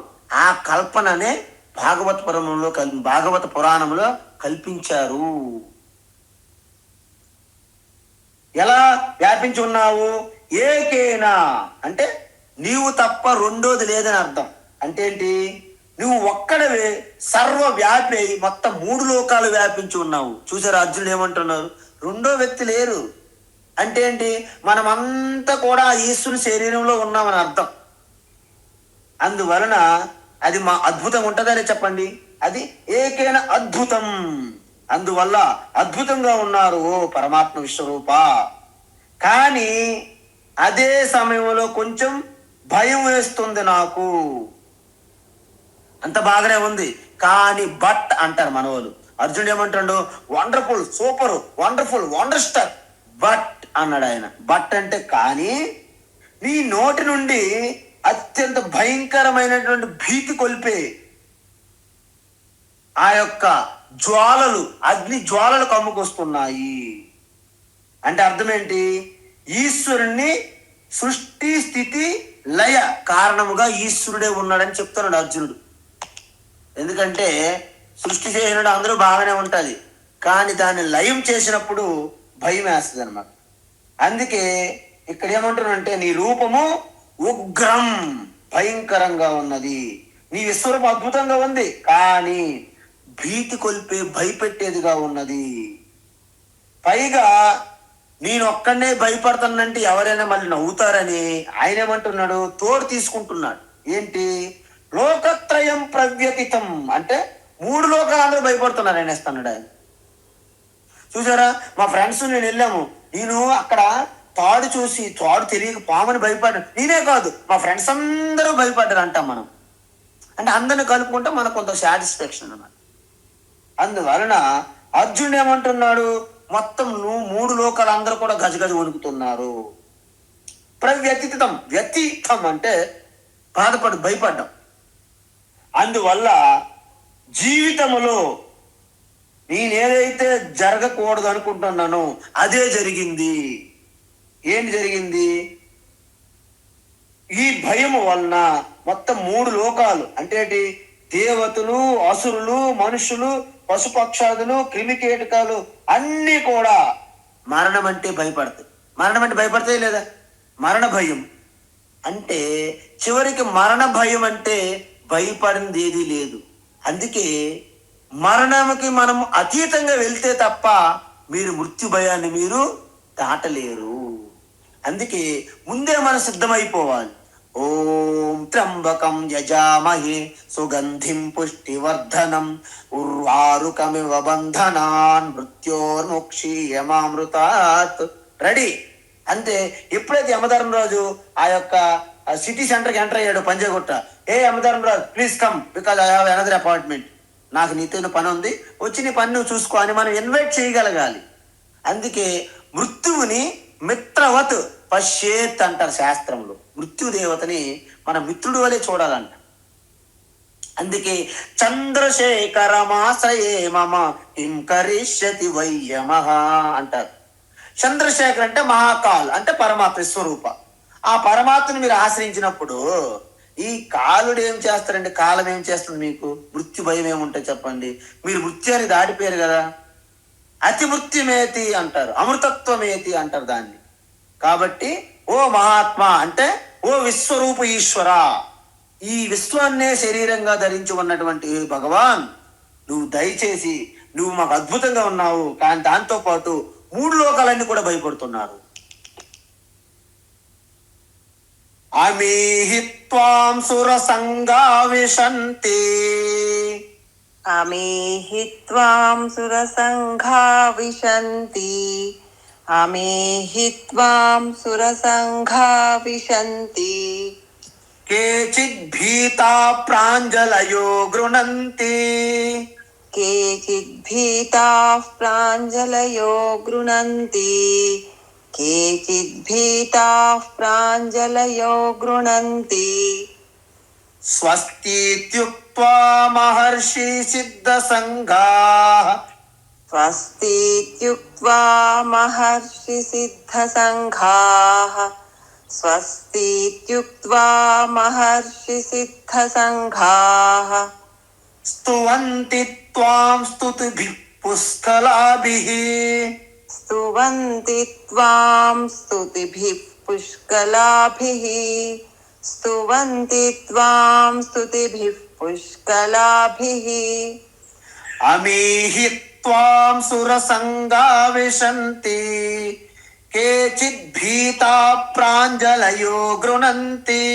ఆ కల్పననే భాగవత పురాణంలో కల్పించారు. ఎలా వ్యాపించి ఉన్నావు? ఏకేనా అంటే నీవు తప్ప రెండోది లేదని అర్థం. అంటే ఏంటి? నువ్వు ఒక్కడవే సర్వ వ్యాపి అయి మొత్తం 3 లోకాలు వ్యాపించి ఉన్నావు. చూసారు అర్జునుడు ఏమంటున్నారు? రెండో వ్యక్తి లేరు. అంటే ఏంటి? మనమంతా కూడా ఈశ్వరుని శరీరంలో ఉన్నామని అర్థం. అందువలన అది మా అద్భుతం ఉంటుందని చెప్పండి. అది ఏకైన అద్భుతం. అందువల్ల అద్భుతంగా ఉన్నారు ఓ పరమాత్మ విశ్వరూప. కానీ అదే సమయంలో కొంచెం భయం వేస్తుంది నాకు. అంత బాగానే ఉంది కానీ బట్ అంటారు మన వాళ్ళు. అర్జునుడు ఏమంటాడు? వండర్ఫుల్, సూపర్, వండర్ఫుల్, వండర్స్టర్, బట్ అన్నాడు ఆయన. బట్ అంటే కానీ నీ నోటి నుండి అత్యంత భయంకరమైనటువంటి భీతి కొల్పే ఆ యొక్క జ్వాలలు, అగ్ని జ్వాలలు కమ్ముకొస్తున్నాయి. అంటే అర్థం ఏంటి? ఈశ్వరుణ్ణి సృష్టి స్థితి లయ కారణముగా ఈశ్వరుడే ఉన్నాడని చెప్తున్నాడు అర్జునుడు. ఎందుకంటే సృష్టి చేసినప్పుడు అందరూ బాగానే ఉంటుంది, కానీ దాన్ని లయం చేసినప్పుడు భయం వేస్తుంది అనమాట. అందుకే ఇక్కడ ఏమంటున్నాడంటే నీ రూపము ఉగ్రం, భయంకరంగా ఉన్నది. నీ విశ్వరూపం అద్భుతంగా ఉంది కానీ భీతి కొల్పే, భయపెట్టేదిగా ఉన్నది. పైగా నేను ఒక్కడనే భయపడతానంటే ఎవరైనా మళ్ళీ నవ్వుతారని ఆయన ఏమంటున్నాడు? తోడు తీసుకుంటున్నాడు. ఏంటి? లోకత్రయం ప్రవ్యతితం అంటే 3 లోకాలు అందరూ భయపడుతున్నారు అనేస్తున్నాడు ఆయన. చూసారా, మా ఫ్రెండ్స్ నేను వెళ్ళాము, నేను అక్కడ తాడు చూసి తాడు తెలియక పాముని భయపడ్డాను. నేనే కాదు, మా ఫ్రెండ్స్ అందరూ భయపడ్డారు అంటాం మనం. అంటే అందరిని కలుపుకుంటే మనకు కొంత సాటిస్ఫాక్షన్ అన్నమాట. అందువలన అర్జునుడు ఏమంటున్నాడు? మొత్తం 3 లోకాలు అందరూ కూడా గజగజ వణుకుతున్నారు. ప్రవ్యతితం, వ్యతితం అంటే భయపడ్డం. అందువల్ల జీవితంలో నేనేదైతే జరగకూడదు అనుకుంటున్నానో అదే జరిగింది. ఏంటి జరిగింది? ఈ భయము వలన మొత్తం 3 లోకాలు అంటే దేవతలు, అసురులు, మనుషులు, పశుపక్షాదులు, క్రిమికీటకాలు అన్నీ కూడా మరణం అంటే భయపడతాయి. మరణం అంటే భయపడతాయి లేదా? మరణ భయం అంటే చివరికి మరణ భయం అంటే భయపడింది ఏదీ లేదు. అందుకే మరణంకి మనం అతీతంగా వెళ్తే తప్ప మీరు మృత్యు భయాన్ని మీరు దాటలేరు. అందుకే ముందే మనం సిద్ధమైపోవాలి. ఓం త్ర్యంబకం యజామహే సుగంధిం పుష్టివర్ధనం ఉర్వారుకమివ బంధనాన్ మృత్యోర్ముక్షీయమామృతాత్. రెడీ అంతే. ఎప్పుడైతే యమధర్మరాజు ఆ యొక్క సిటీ సెంటర్కి ఎంటర్ అయ్యాడు పంజగుట్ట, ఏ Yamadharmaraju please come because I have another appointment, నాకు నీతో పని ఉంది, వచ్చి నీ పని నువ్వు చూసుకో అని మనం ఇన్వైట్ చేయగలగాలి. అందుకే మృత్యువుని మిత్రవత్ పశ్యేత్ అంటారు శాస్త్రంలో. మృత్యుదేవతని మన మిత్రుడు వలె చూడాలంట. అందుకే చంద్రశేఖరమాశ్రయే మమ కిం కరిష్యతి వయ్యమః అంటారు. చంద్రశేఖర్ అంటే మహాకాల్ అంటే పరమాత్మ స్వరూప. ఆ పరమాత్మను మీరు ఆశ్రయించినప్పుడు ఈ కాలుడు ఏం చేస్తారండి? కాలం ఏం చేస్తుంది? మీకు మృత్యు భయం ఏముంటుంది చెప్పండి? మీరు మృత్యుని దాటిపోయారు కదా. అతి మృత్యుమేతి అంటారు, అమృతత్వమేతి అంటారు దాన్ని. కాబట్టి ఓ మహాత్మా అంటే ఓ విశ్వరూప ఈశ్వర, ఈ విశ్వాన్నే శరీరంగా ధరించి ఉన్నటువంటి భగవాన్, నువ్వు దయచేసి నువ్వు మాకు అద్భుతంగా ఉన్నావు, కానీ దాంతో పాటు 3 లోకాలన్నీ కూడా భయపడుతున్నారు. అమీహి త్వాం సురసంగా విశంతి, అమేహి త్వాం సురసంఘా విశంతి, అమేహి త్వాం సురసంఘా విశంతి. కేచిద్ భీతా ప్రాంజలయో గృణంతి, కేచిద్భీతాః ప్రాంజలయో గృణంతి, కేచిద్భీతాః ప్రాంజలయో గృణంతి. స్వస్తిత్యుక్త్వా మహర్షి సిద్ధ సంఘాః, స్వస్తిత్యుక్త్వా మహర్షి సిద్ధ సంఘాః, స్వస్తిత్యుక్త్వా మహర్షి సిద్ధ సంఘాః. స్తువంతి త్వాం స్తుతిభిః పుష్కలాభిః, స్తువంతి త్వాం స్తుతిభిః పుష్కలాభిః, స్తువంతి త్వాం స్తుతిభిః పుష్కలాభిః. అమీహి త్వాం సురసంగా విశంతి, కేచిద్ భీతా ప్రాంజలయో గృణంతి.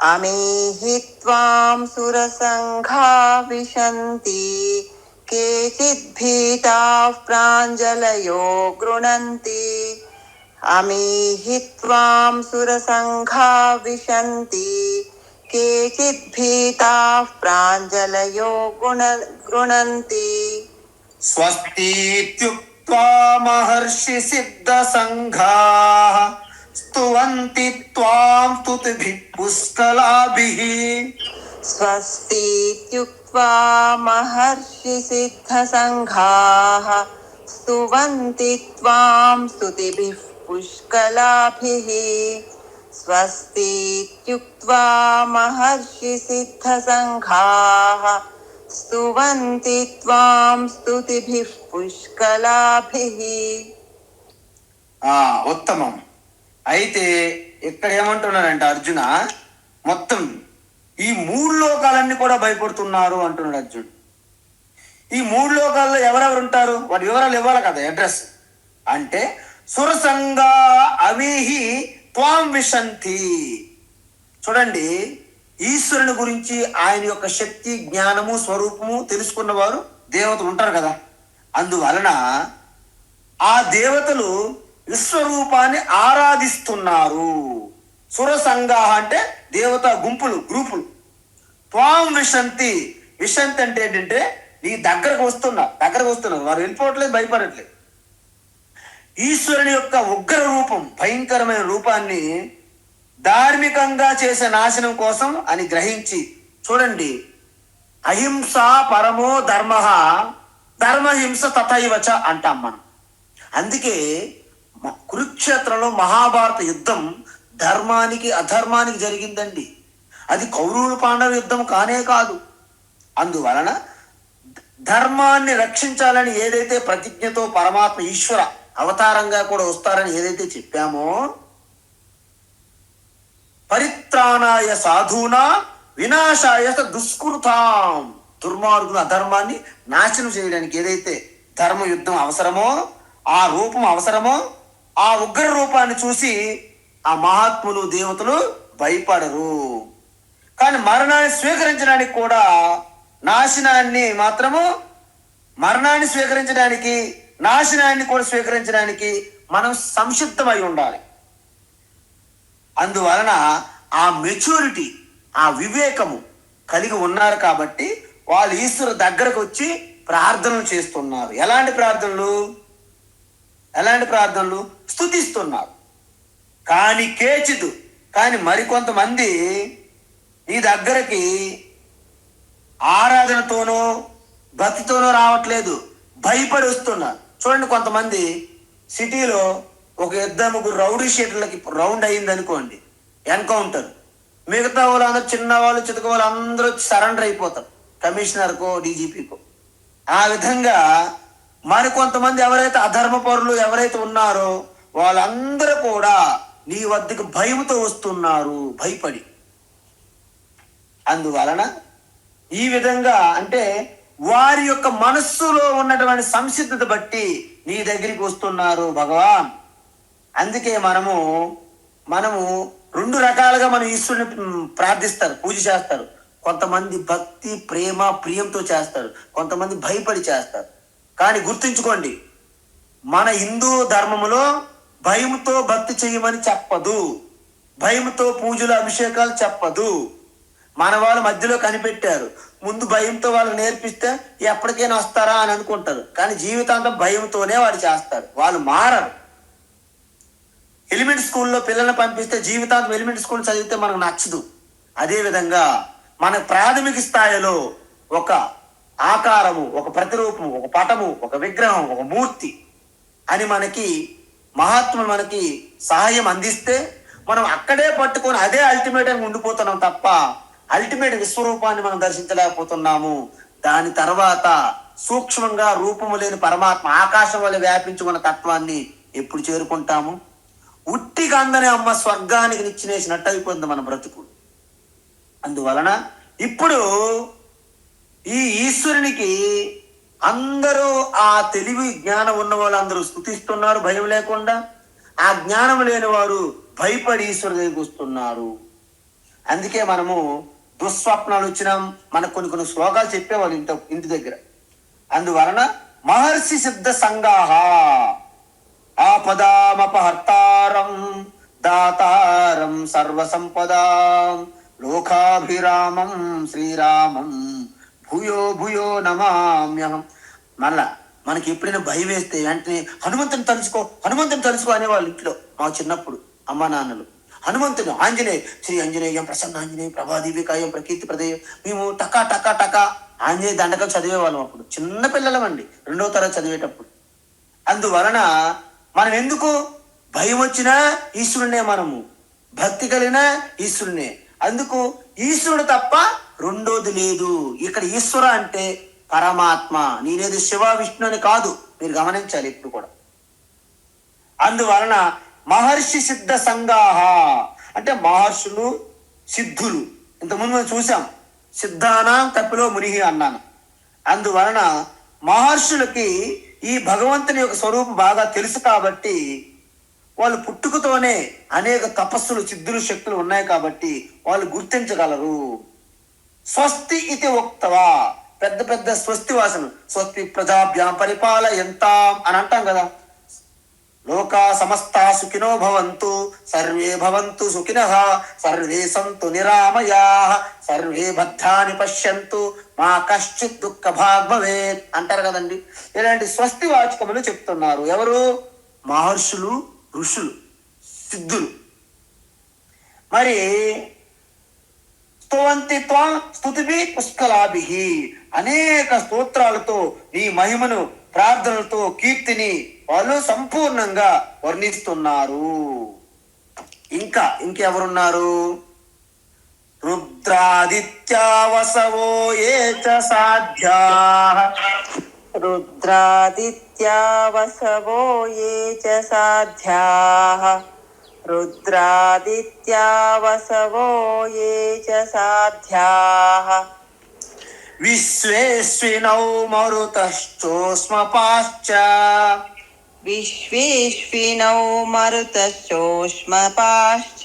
అమేహి త్వాం సురసంఘా విశంతి, కేచిద్భీతాః ప్రాంజలయో గృణంతి. అమేహి త్వాం సురసంఘా విశంతి, కేచిద్భీతాః ప్రాంజలయో గృణంతి. స్వస్తిత్యుక్త్వా మహర్షి సిద్ధ సంఘాః, స్తువంతి త్వాం స్తుతిభిః పుష్కలాభిః. స్వస్తిత్యుక్త్వా మహర్షి సిద్ధ సంఘాః, స్తువంతి త్వాం స్తుతిభిః పుష్కలాభిః. స్వస్తిత్యుక్త్వా మహర్షి సిద్ధ సంఘాః, స్తువంతి త్వాం స్తుతిభిః పుష్కలాభిః. ఉత్తమం. అయితే ఇక్కడ ఏమంటున్నాడంటే అర్జున, మొత్తం ఈ 3 లోకాలన్నీ కూడా భయపడుతున్నారు అంటున్నాడు అర్జునుడు. ఈ 3 లోకాల్లో ఎవరెవరు ఉంటారు? వాటి వివరాలు ఇవ్వాలి కదా, అడ్రస్. అంటే సురసంగా అమీహి త్వాం విశంతి. చూడండి, ఈశ్వరుని గురించి, ఆయన యొక్క శక్తి, జ్ఞానము, స్వరూపము తెలుసుకున్నవారు దేవతలు ఉంటారు కదా. అందువలన ఆ దేవతలు విశ్వరూపాన్ని ఆరాధిస్తున్నారు. సురసంగా అంటే దేవతా గుంపులు, గ్రూపులు. త్వాం విశంతి, విశంతి అంటే ఏంటంటే నీ దగ్గరకు వస్తున్నారు. వారు వెళ్ళిపోవట్లేదు, భయపడట్లేదు. ఈశ్వరుని యొక్క ఉగ్ర రూపం, భయంకరమైన రూపాన్ని ధార్మికంగా చేసే నాశనం కోసం అని గ్రహించి, చూడండి, అహింస పరమో ధర్మ, ధర్మహింస తథైవచ అంటాం మనం. అందుకే కురుక్షేత్రంలో మహాభారత యుద్ధం ధర్మానికి అధర్మానికి జరిగిందండి. అది కౌరవుల పాండవ యుద్ధం కానే కాదు. అందువలన ధర్మాన్ని రక్షించాలని ఏదైతే ప్రతిజ్ఞతో పరమాత్మ ఈశ్వర అవతారంగా కూడా వస్తారని ఏదైతే చెప్పామో, పరిత్రాణాయ సాధూనా వినాశాయ దుష్కృతాం, దుర్మార్గుల అధర్మాన్ని నాశనం చేయడానికి ఏదైతే ధర్మ యుద్ధం అవసరమో, ఆ రూపం అవసరమో, ఆ ఉగ్ర రూపాన్ని చూసి ఆ మహాత్ములు, దేవతలు భయపడరు. కానీ మరణాన్ని స్వీకరించడానికి కూడా, మరణాన్ని స్వీకరించడానికి, నాశనాన్ని కూడా స్వీకరించడానికి మనం సంసిద్ధమై ఉండాలి. అందువలన ఆ మెచ్యూరిటీ, ఆ వివేకము కలిగి ఉన్నారు కాబట్టి వాళ్ళు ఈశ్వరు దగ్గరకు వచ్చి ప్రార్థనలు చేస్తున్నారు. ఎలాంటి ప్రార్థనలు? స్తుతిస్తున్నారు. కానీ మరికొంతమంది నీ దగ్గరకి ఆరాధనతోనో భక్తితోనో రావట్లేదు, భయపడి వస్తున్నారు. చూడండి, కొంతమంది సిటీలో ఒక ఇద్దరు ముగ్గురు రౌడీ షీటర్లకి రౌండ్ అయింది అనుకోండి, ఎన్కౌంటర్, మిగతా వాళ్ళందరూ చిన్నవాళ్ళు చితక వాళ్ళు అందరూ సరెండర్ అయిపోతారు కమిషనర్కో డీజీపీకో. ఆ విధంగా మరికొంతమంది ఎవరైతే అధర్మపరులు ఎవరైతే ఉన్నారో వాళ్ళందరూ కూడా నీ వద్దకు భయముతో వస్తున్నారు, భయపడి. అందువలన ఈ విధంగా అంటే వారి యొక్క మనస్సులో ఉన్నటువంటి సంసిద్ధత బట్టి నీ దగ్గరికి వస్తున్నారు భగవాన్. అందుకే మనము రెండు రకాలుగా మన ఈశ్వరుని ప్రార్థిస్తారు, పూజ చేస్తారు. కొంతమంది భక్తి ప్రేమ ప్రియంతో చేస్తారు, కొంతమంది భయపడి చేస్తారు. కానీ గుర్తుంచుకోండి, మన హిందూ ధర్మములో భయముతో భక్తి చేయమని చెప్పదు, భయముతో పూజలు అభిషేకాలు చెప్పదు. మన వాళ్ళు మధ్యలో కనిపెట్టారు, ముందు భయంతో వాళ్ళు నేర్పిస్తే ఎప్పటికైనా వస్తారా అని అనుకుంటారు. కానీ జీవితాంతం భయంతోనే వాడు చేస్తారు, వాళ్ళు మారరు. ఎలిమెంట్ స్కూల్లో పిల్లల్ని పంపిస్తే జీవితాంతం ఎలిమెంట్ స్కూల్ చదివితే మనకు నచ్చదు. అదేవిధంగా మన ప్రాథమిక స్థాయిలో ఒక ఆకారము, ఒక ప్రతిరూపము, ఒక పటము, ఒక విగ్రహం, ఒక మూర్తి అని మనకి మహాత్ములు మనకి సహాయం అందిస్తే మనం అక్కడే పట్టుకొని అదే అల్టిమేట్ అని ఉండిపోతున్నాం తప్ప అల్టిమేట్ విశ్వరూపాన్ని మనం దర్శించలేకపోతున్నాము. దాని తర్వాత సూక్ష్మంగా రూపము లేని పరమాత్మ ఆకాశం వల్ల వ్యాపించుకున్న తత్వాన్ని ఎప్పుడు చేరుకుంటాము? ఉట్టి గంధనే అమ్మ స్వర్గానికి నిచ్చినేసినట్టు అయిపోతుంది మన బ్రతుకు. అందువలన ఇప్పుడు ఈ ఈశ్వరునికి అందరూ ఆ తెలివి జ్ఞానం ఉన్న వాళ్ళు అందరూ స్తుతిస్తున్నారు భయం లేకుండా. ఆ జ్ఞానం లేని వారు భయపడి ఈశ్వరు దగ్గరికి వస్తున్నారు. అందుకే మనము దుస్వప్నాలు వచ్చినా మనకు కొన్ని శ్లోకాలు చెప్పేవాళ్ళు ఇంటి దగ్గర. అందువలన మహర్షి సిద్ధ సంగాహ ఆపదామపహర్తారం దాతారం సర్వసంపదాం లోకాభిరామం శ్రీరామం భూయో భూయో నమామ్యహం. మళ్ళా మనకి ఎప్పుడైనా భయం వేస్తే వెంటనే హనుమంతుని తలుచుకో అనేవాళ్ళు ఇంట్లో. మా చిన్నప్పుడు అమ్మా నాన్నలు హనుమంతుడు ఆంజనేయ శ్రీ ఆంజనేయం ప్రసన్న ఆంజనేయ ప్రభాదీపికాయం ప్రకీర్తి ప్రదేయం. మేము టకా టకా టకా ఆంజనేయ దండకం చదివేవాళ్ళం అప్పుడు, చిన్న పిల్లలమండి, 2వ తరగతి చదివేటప్పుడు. అందువలన మనం ఎందుకు భయం వచ్చినా ఈశ్వరునే, మనము భక్తి కలిగినా ఈశ్వరునే. అందుకు ఈశ్వరుడు తప్ప రెండోది లేదు. ఇక్కడ ఈశ్వర అంటే పరమాత్మ, నేనేది శివ విష్ణు అని కాదు, మీరు గమనించాలి ఇప్పుడు కూడా. అందువలన మహర్షి సిద్ధ సంగాహ అంటే మహర్షులు సిద్ధులు. ఇంతకుముందు మనం చూసాం, సిద్ధానాం కపిలో మునిహి అన్నాను. అందువలన మహర్షులకి ఈ భగవంతుని యొక్క స్వరూపం బాగా తెలుసు కాబట్టి వాళ్ళు పుట్టుకతోనే అనేక తపస్సులు సిద్ధులు శక్తులు ఉన్నాయి కాబట్టి వాళ్ళు గుర్తించగలరు. స్వస్తి ఇది ఉక్తవా, పెద్ద పెద్ద స్వస్తి వాసన, స్వస్తి ప్రజాభ్యాం పరిపాలయంతాం అని అంటాం కదా. లోకా సమస్తా సుఖినో భవంతు సర్వే భవంతు సుఖినః సర్వే సంతు నిరామయాః సర్వే భద్రాని పశ్యంతు మా కశ్చిత్ దుఃఖ భాగ్ భవేత్ అంటారు కదండి. ఇలాంటి స్వస్తి వాచకములు చెప్తున్నారు ఎవరు? మహర్షులు, ఋషులు, సిద్ధులు. మరి స్తువంతి త్వం స్తుతిభి పుష్కలాభిః అనేక స్తోత్రాలతో నీ మహిమను ప్రార్థనలతో కీర్తిని వాళ్ళు సంపూర్ణంగా వర్ణిస్తున్నారు. ఇంకెవరున్నారు? రుద్రాదిత్యా వసవో ఏ చ సాధ్యాః రుద్రాదిత్యా వసవో ఏ చ సాధ్యాః రుద్రాదిత్యా వసవో ఏ చ సాధ్యాః విశ్వేశ్వినౌ మరుతశ్చోష్మపాశ్చ విశ్వేశ్వినౌ మరుతశ్చోష్మపాశ్చ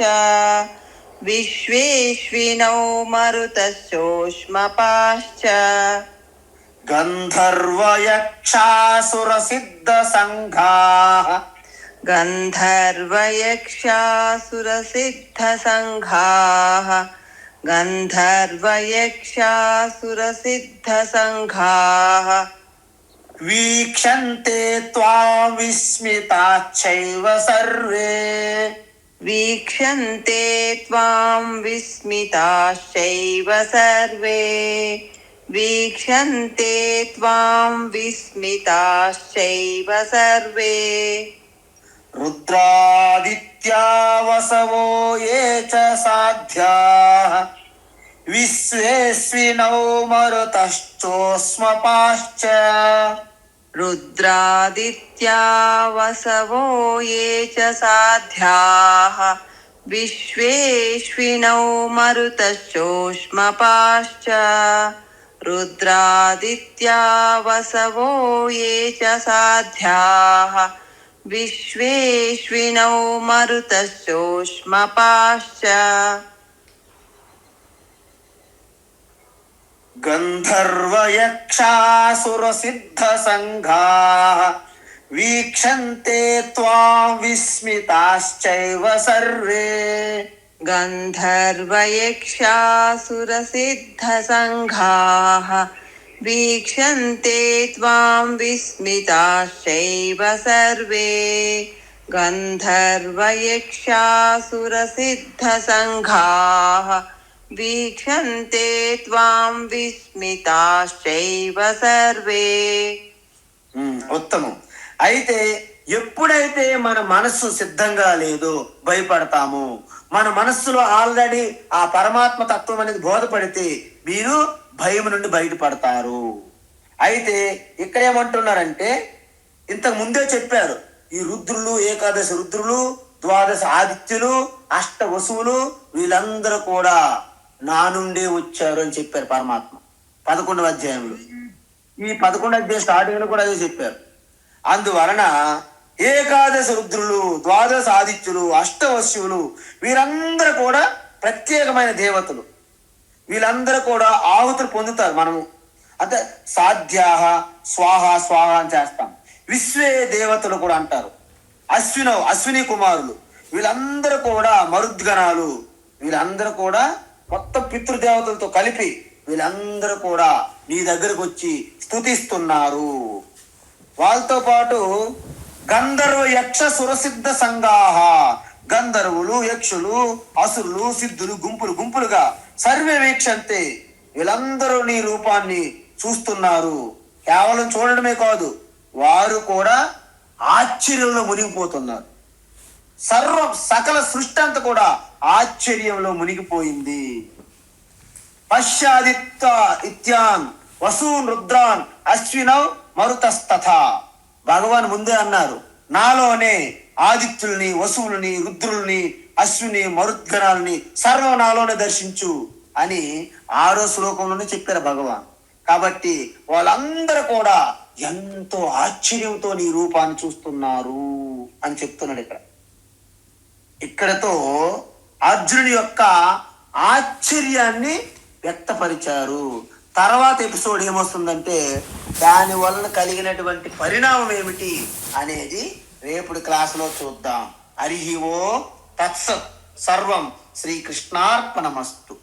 విశ్వేశ్వినౌ మరుతశ్చోష్మపాశ్చ గంధర్వయక్షాసురసిద్ధ సంఘాః గంధర్వయక్షాసురసిద్ధ సంఘాః గంధర్వయక్షాసురసిద్ధ సంఘాః వీక్షంతే త్వాం విస్మితాశ్చైవ సర్వే వీక్షంతే త్వాం విస్మితాశ్చైవ సర్వే వీక్షంతే త్వాం విస్మితాశ్చైవ సర్వే రుద్రాదిత్యా వసవో ఏ చ సాధ్యాః విశ్వేస్వినౌ మరుతశ్చోష్మపాశ్చ. रुद्रादित्या वसवो ये च साध्याः विश्वेश्विनौ मरुतश्चोष्मपाश्च. रुद्रादित्या वसवो ये च साध्याः विश्वेश्विनौ मरुतश्चोष्मपाश्च. గంధర్వయక్షాసురసిద్ధసంఘాః వీక్షంతే త్వాం విస్మితాశ్చైవ సర్వే. गन्धर्वयक्षासुरसिद्धसङ्घाः वीक्षन्ते त्वां विस्मिताश्चैव सर्वे. गन्धर्वयक्षासुरसिद्धसङ्घाः వీక్షంతే త్వాం విస్మితాశ్చైవ సర్వే. ఉత్తమం. అయితే ఎప్పుడైతే మన మనస్సు సిద్ధంగా లేదో భయపడతాము. మన మనస్సులో ఆల్రెడీ ఆ పరమాత్మ తత్వం అనేది బోధపడితే మీరు భయం నుండి బయటపడతారు. అయితే ఇక్కడ ఏమంటున్నారంటే ఇంతకు ముందే చెప్పారు, ఈ రుద్రులు, ఏకాదశి రుద్రులు, ద్వాదశ ఆదిత్యులు, అష్ట వసువులు వీళ్ళందరూ కూడా నా నుండే వచ్చారు అని చెప్పారు పరమాత్మ 11వ అధ్యాయంలో. ఈ 11వ అధ్యాయం స్టార్టింగ్ లో కూడా అదే చెప్పారు. అందువలన ఏకాదశ రుద్రులు, ద్వాదశ ఆదిత్యులు, అష్టవశ్యులు వీరందరూ కూడా ప్రత్యేకమైన దేవతలు. వీళ్ళందరూ కూడా ఆహుతులు పొందుతారు. మనము అంటే సాధ్యాహ స్వాహ స్వాహ అని చేస్తాం. విశ్వే దేవతలు కూడా అంటారు. అశ్విని కుమారులు వీళ్ళందరూ కూడా మరుద్గణాలు. వీళ్ళందరూ కూడా మొత్తం పితృదేవతలతో కలిపి వీళ్ళందరూ కూడా నీ దగ్గరకు వచ్చి స్తుతిస్తున్నారు. వాళ్ళతో పాటు గంధర్వ యక్ష సురసిద్ధ సంఘాహ, గంధర్వులు, యక్షులు, అసురులు, సిద్ధులు గుంపులు గుంపులుగా సర్వే వీక్షంతే వీళ్ళందరూ నీ రూపాన్ని చూస్తున్నారు. కేవలం చూడడమే కాదు, వారు కూడా ఆశ్చర్యంలో మునిగిపోతున్నారు. సకల సృష్టి అంతా కూడా ఆశ్చర్యంలో మునిగిపోయింది. పశ్చాదిత్య ఇత్యాన్ వసూన్ రుద్రాన్ అశ్వినౌ మరుతస్తథ. భగవాన్ ముందే అన్నారు, నాలోనే ఆదిత్యుల్ని, వసువుల్ని, రుద్రుల్ని, అశ్విని, మరుద్గణాలని సర్వం నాలోనే దర్శించు అని 6వ శ్లోకంలోనే చెప్పారు భగవాన్. కాబట్టి వాళ్ళందరూ కూడా ఎంతో ఆశ్చర్యంతో నీ రూపాన్ని చూస్తున్నారు అని చెప్తున్నాడు. ఇక్కడతో అర్జునుడి యొక్క ఆశ్చర్యాన్ని వ్యక్తపరిచారు. తర్వాత ఎపిసోడ్ ఏమొస్తుందంటే దాని వలన కలిగినటువంటి పరిణామం ఏమిటి అనేది రేపటి క్లాసులో చూద్దాం. హరి ఓం తత్సత్. సర్వం శ్రీకృష్ణార్పణమస్తు.